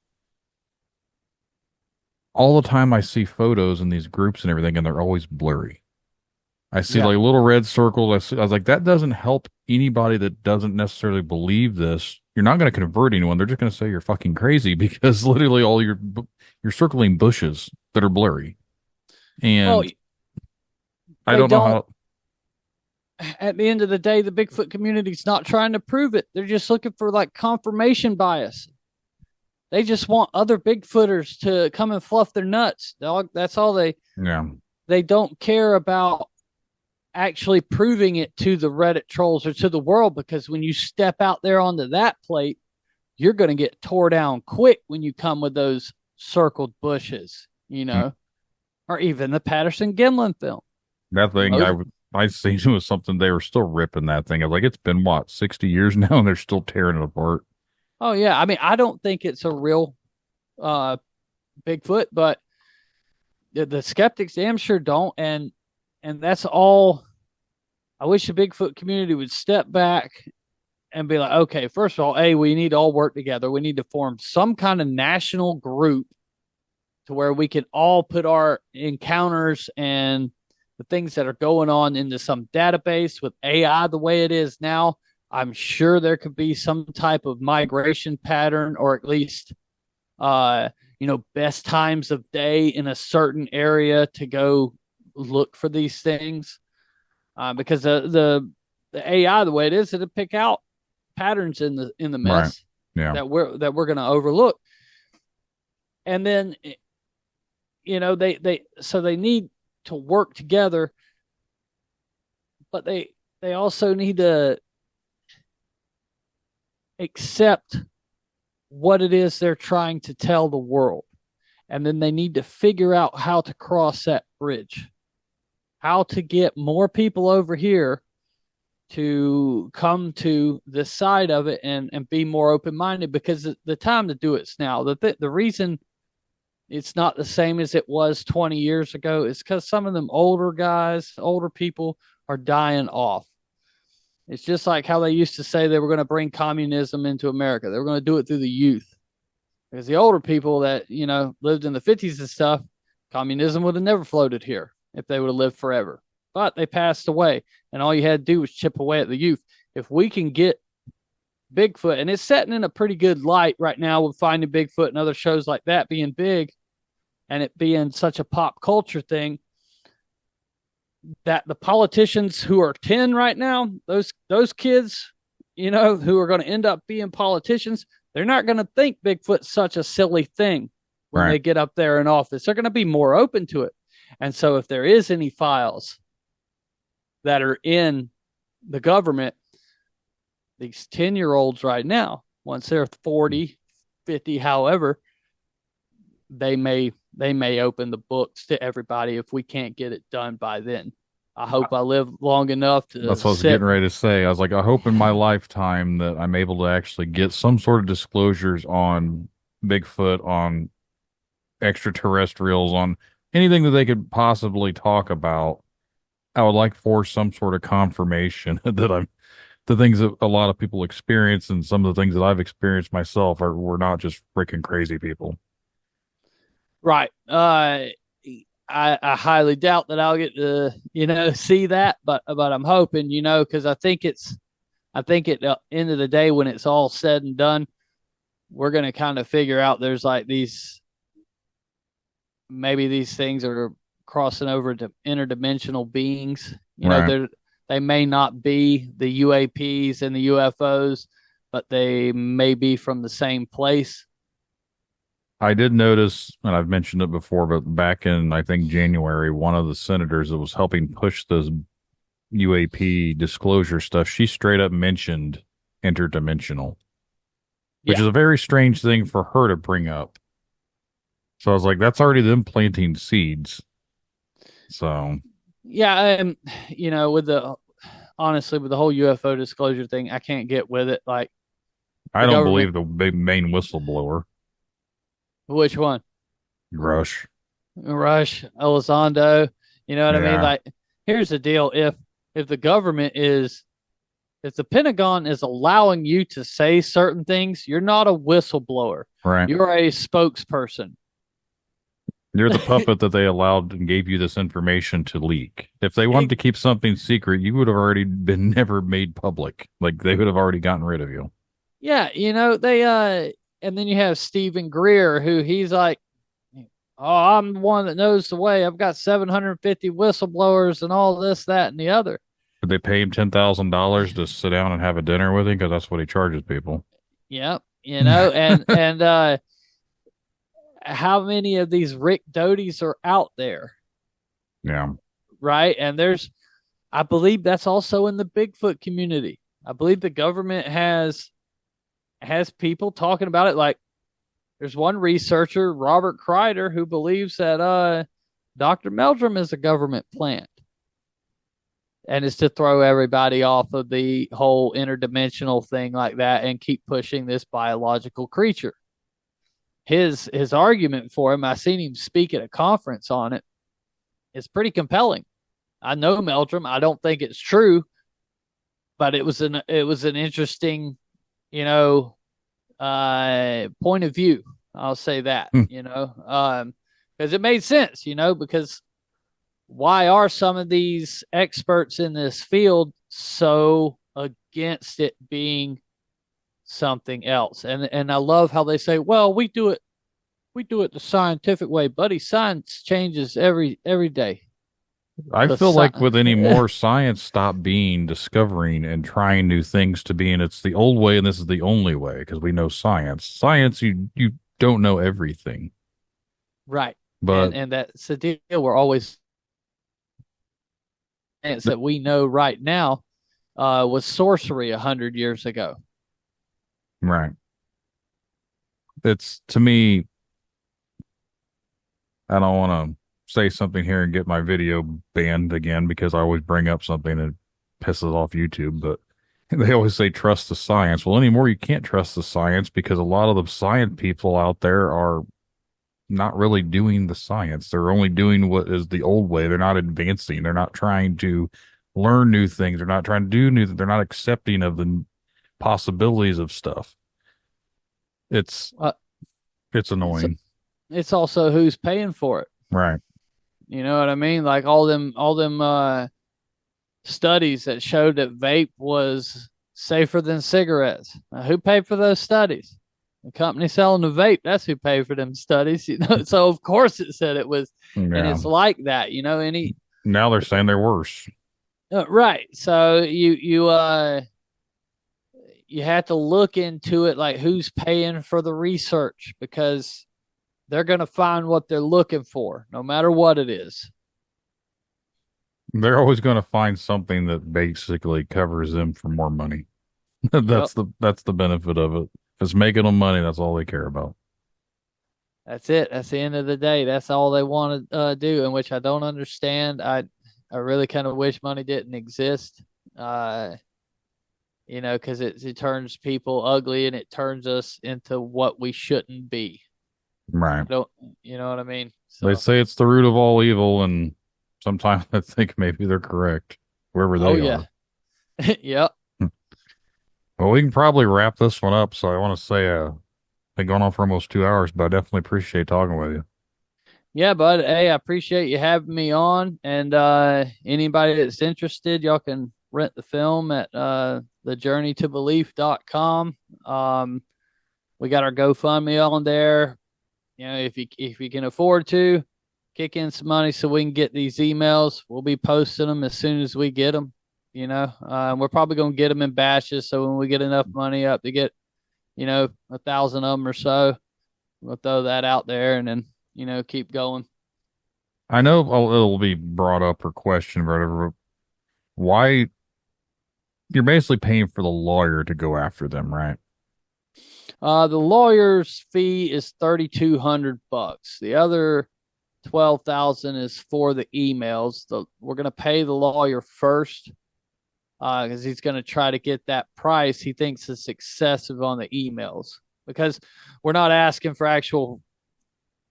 all the time I see photos in these groups and everything, and they're always blurry. I see like little red circles. I was like, that doesn't help anybody that doesn't necessarily believe this. You're not going to convert anyone. They're just going to say you're fucking crazy, because literally all you're circling bushes that are blurry. And I don't know how. At the end of the day, the Bigfoot community's not trying to prove it. They're just looking for like confirmation bias. They just want other Bigfooters to come and fluff their nuts, dog. That's all they. Yeah. They don't care about actually proving it to the Reddit trolls or to the world, because when you step out there onto that plate, you're going to get tore down quick when you come with those circled bushes, or even the Patterson-Gimlin film. That thing I seen was something, they were still ripping that thing. I was like, it's been 60 years now, and they're still tearing it apart. Oh yeah, I mean, I don't think it's a real Bigfoot, but the skeptics damn sure don't, and that's all. I wish the Bigfoot community would step back and be like, okay, first of all, we need to all work together. We need to form some kind of national group to where we can all put our encounters and the things that are going on into some database. With AI the way it is now, I'm sure there could be some type of migration pattern, or at least, best times of day in a certain area to go look for these things. Because the AI the way it is, it'll pick out patterns in the mess that we're going to overlook. And then, they need to work together, but they also need to accept what it is they're trying to tell the world. And then they need to figure out how to cross that bridge, how to get more people over here to come to this side of it and be more open-minded, because the time to do it's now. The reason it's not the same as it was 20 years ago is because some of them older people are dying off. It's just like how they used to say they were going to bring communism into America. They were going to do it through the youth. Because the older people that, lived in the 50s and stuff, communism would have never floated here if they would have lived forever. But they passed away, and all you had to do was chip away at the youth. If we can get Bigfoot, and it's setting in a pretty good light right now with Finding Bigfoot and other shows like that being big, and it being such a pop culture thing, that the politicians who are 10 right now, those kids, who are going to end up being politicians, they're not going to think Bigfoot's such a silly thing when they get up there in office. They're going to be more open to it. And so if there is any files that are in the government, these 10-year-olds right now, once they're 40, 50, however, they may open the books to everybody if we can't get it done by then. I hope I live long enough to. That's what I was getting ready to say. I was like, I hope in my lifetime that I'm able to actually get some sort of disclosures on Bigfoot, on extraterrestrials, on anything that they could possibly talk about. I would like for some sort of confirmation that the things that a lot of people experience and some of the things that I've experienced myself we're not just freaking crazy people. Right. I highly doubt that I'll get to, see that, but I'm hoping, because I think at the end of the day, when it's all said and done, we're going to kind of figure out there's like maybe these things are crossing over to interdimensional beings. They may not be the UAPs and the UFOs, but they may be from the same place. I did notice, and I've mentioned it before, but back in, I think, January, one of the senators that was helping push this UAP disclosure stuff, she straight up mentioned interdimensional, which is a very strange thing for her to bring up. So I was like, that's already them planting seeds. So. Yeah, honestly, with the whole UFO disclosure thing, I can't get with it. Like, I don't believe the main whistleblower. Which one? Rush, Elizondo. You know what I mean? Like, here's the deal: if the government if the Pentagon is allowing you to say certain things, you're not a whistleblower. Right. You're a spokesperson. You're the puppet that they allowed and gave you this information to leak. If they wanted to keep something secret, you would have already been never made public. Like, they would have already gotten rid of you. Yeah, they and then you have Stephen Greer, who he's like, oh, I'm the one that knows the way. I've got 750 whistleblowers and all this, that, and the other. Did they pay him $10,000 to sit down and have a dinner with him? Because that's what he charges people. Yep, and how many of these Rick Doty's are out there? Yeah. Right, and I believe that's also in the Bigfoot community. I believe the government has people talking about it. Like, there's one researcher, Robert Kreider, who believes that Dr. Meldrum is a government plant, and it's to throw everybody off of the whole interdimensional thing like that and keep pushing this biological creature. His argument for him, I seen him speak at a conference on it. It's pretty compelling. I know Meldrum. I don't think it's true, but it was an interesting, point of view. I'll say that, because it made sense, because why are some of these experts in this field so against it being something else? And I love how they say, well, we do it the scientific way, buddy. Science changes every day. I feel like with any more, science stopped being discovering and trying new things to being it's the old way and this is the only way, because we know science. Science, you don't know everything. Right. But and that's the deal. We're always science that we know right now was sorcery 100 years ago. Right. It's, to me, I don't want to say something here and get my video banned again because I always bring up something that pisses off YouTube, but they always say trust the science. Well, anymore you can't trust the science because a lot of the science people out there are not really doing the science. They're only doing what is the old way. They're not advancing. They're not trying to learn new things. They're not trying to do new. They're not accepting of the possibilities of stuff. It's annoying. It's also who's paying for it. Right. You know what I mean? Like all them studies that showed that vape was safer than cigarettes. Now, who paid for those studies? The company selling the vape, that's who paid for them studies. You know, so of course it said it was, and it's like that. You know, now they're saying they're worse. Right. So you have to look into it, like who's paying for the research, because they're going to find what they're looking for, no matter what it is. They're always going to find something that basically covers them for more money. That's the benefit of it. If it's making them money, that's all they care about. That's it. That's the end of the day. That's all they want to do, and which I don't understand. I really kind of wish money didn't exist. You know, because it turns people ugly and it turns us into what we shouldn't be. Right. You know what I mean? So, they say it's the root of all evil, and sometimes I think maybe they're correct, wherever they are. Yep. Well, we can probably wrap this one up. So I want to say, been going on for almost 2 hours, but I definitely appreciate talking with you. Yeah, bud. Hey, I appreciate you having me on. And anybody that's interested, y'all can rent the film at thejourneytobelief.com. We got our GoFundMe on there. You know, if you can afford to, kick in some money so we can get these emails. We'll be posting them as soon as we get them. You know, we're probably going to get them in batches. So when we get enough money up to get, 1,000 of them or so, we'll throw that out there and then, keep going. I know it'll be brought up or questioned, whatever. Why? You're basically paying for the lawyer to go after them, right? The lawyer's fee is $3,200. The other $12,000 is for the emails. We're going to pay the lawyer first because he's going to try to get that price. He thinks it's excessive on the emails because we're not asking for actual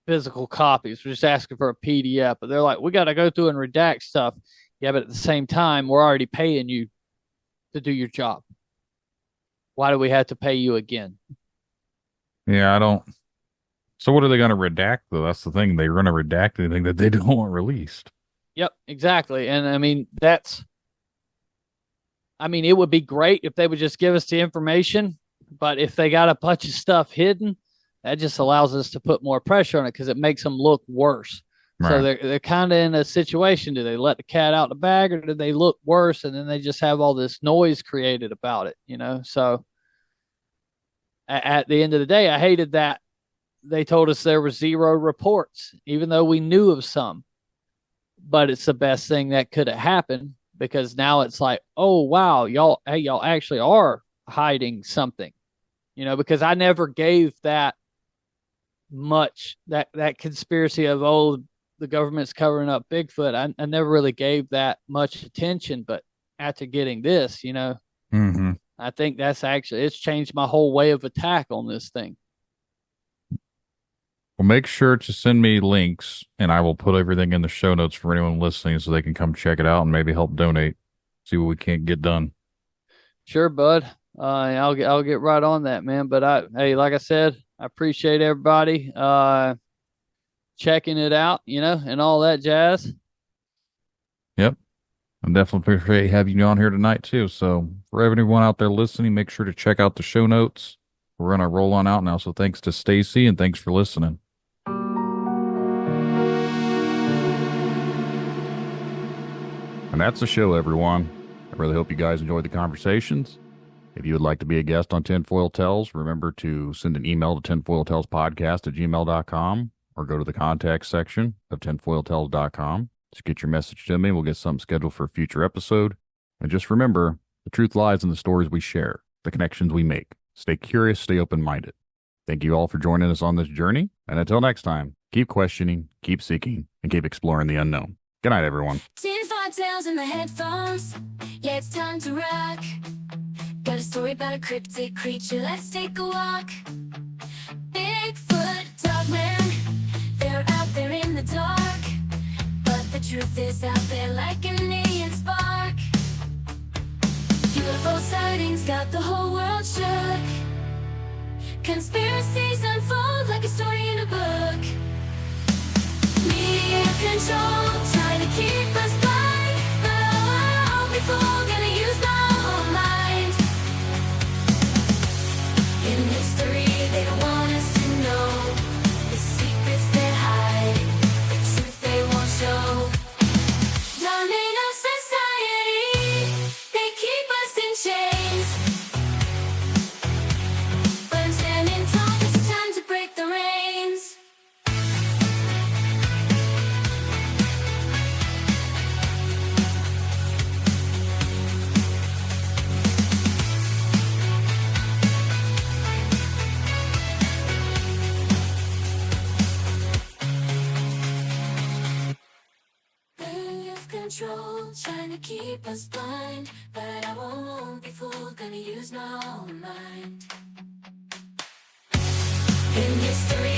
physical copies. We're just asking for a PDF. But they're like, we got to go through and redact stuff. Yeah, but at the same time, we're already paying you to do your job. Why do we have to pay you again? Yeah, I don't. So what are they going to redact, though? That's the thing. They're going to redact anything that they don't want released. Yep, exactly. And I mean, it would be great if they would just give us the information. But if they got a bunch of stuff hidden, that just allows us to put more pressure on it because it makes them look worse. Right. So they're kind of in a situation. Do they let the cat out the bag or do they look worse? And then they just have all this noise created about it, So at the end of the day, I hated that they told us there were 0 reports, even though we knew of some. But it's the best thing that could have happened because now it's like, oh, wow, y'all actually are hiding something, because I never gave that much, that conspiracy of, oh, the government's covering up Bigfoot. I never really gave that much attention, but after getting this, mm-hmm. I think it's changed my whole way of attack on this thing. Well, make sure to send me links, and I will put everything in the show notes for anyone listening so they can come check it out and maybe help donate, see what we can't get done. Sure, bud. I'll get right on that, man. But hey, like I said, I appreciate everybody checking it out, and all that jazz. Yep. I definitely appreciate having you on here tonight, too. So for everyone out there listening, make sure to check out the show notes. We're going to roll on out now. So thanks to Stacy and thanks for listening. And that's the show, everyone. I really hope you guys enjoyed the conversations. If you would like to be a guest on Tinfoil Tales, remember to send an email to tinfoiltalespodcast@gmail.com or go to the contact section of tinfoiltales.com. Just get your message to me. We'll get something scheduled for a future episode. And just remember, the truth lies in the stories we share, the connections we make. Stay curious, stay open-minded. Thank you all for joining us on this journey. And until next time, keep questioning, keep seeking, and keep exploring the unknown. Good night, everyone. Tinfoil Tales in the headphones. Yeah, it's time to rock. Got a story about a cryptid creature. Let's take a walk. Bigfoot, dogman, they're out there in the dark. But the truth is out there like an alien spark. UFO sightings got the whole world shook. Conspiracies unfold like a story in a book. Media control, trying to keep us blind. But I'll be fooled, gonna use my own mind. In history, they don't want us to know the secrets they hide, the truth they won't show. Dominate our society, they keep us in chains. But I'm standing tall, it's time to break the reins. They have control, trying to keep us blind. But I won't be fooled, gonna use my own mind. In history,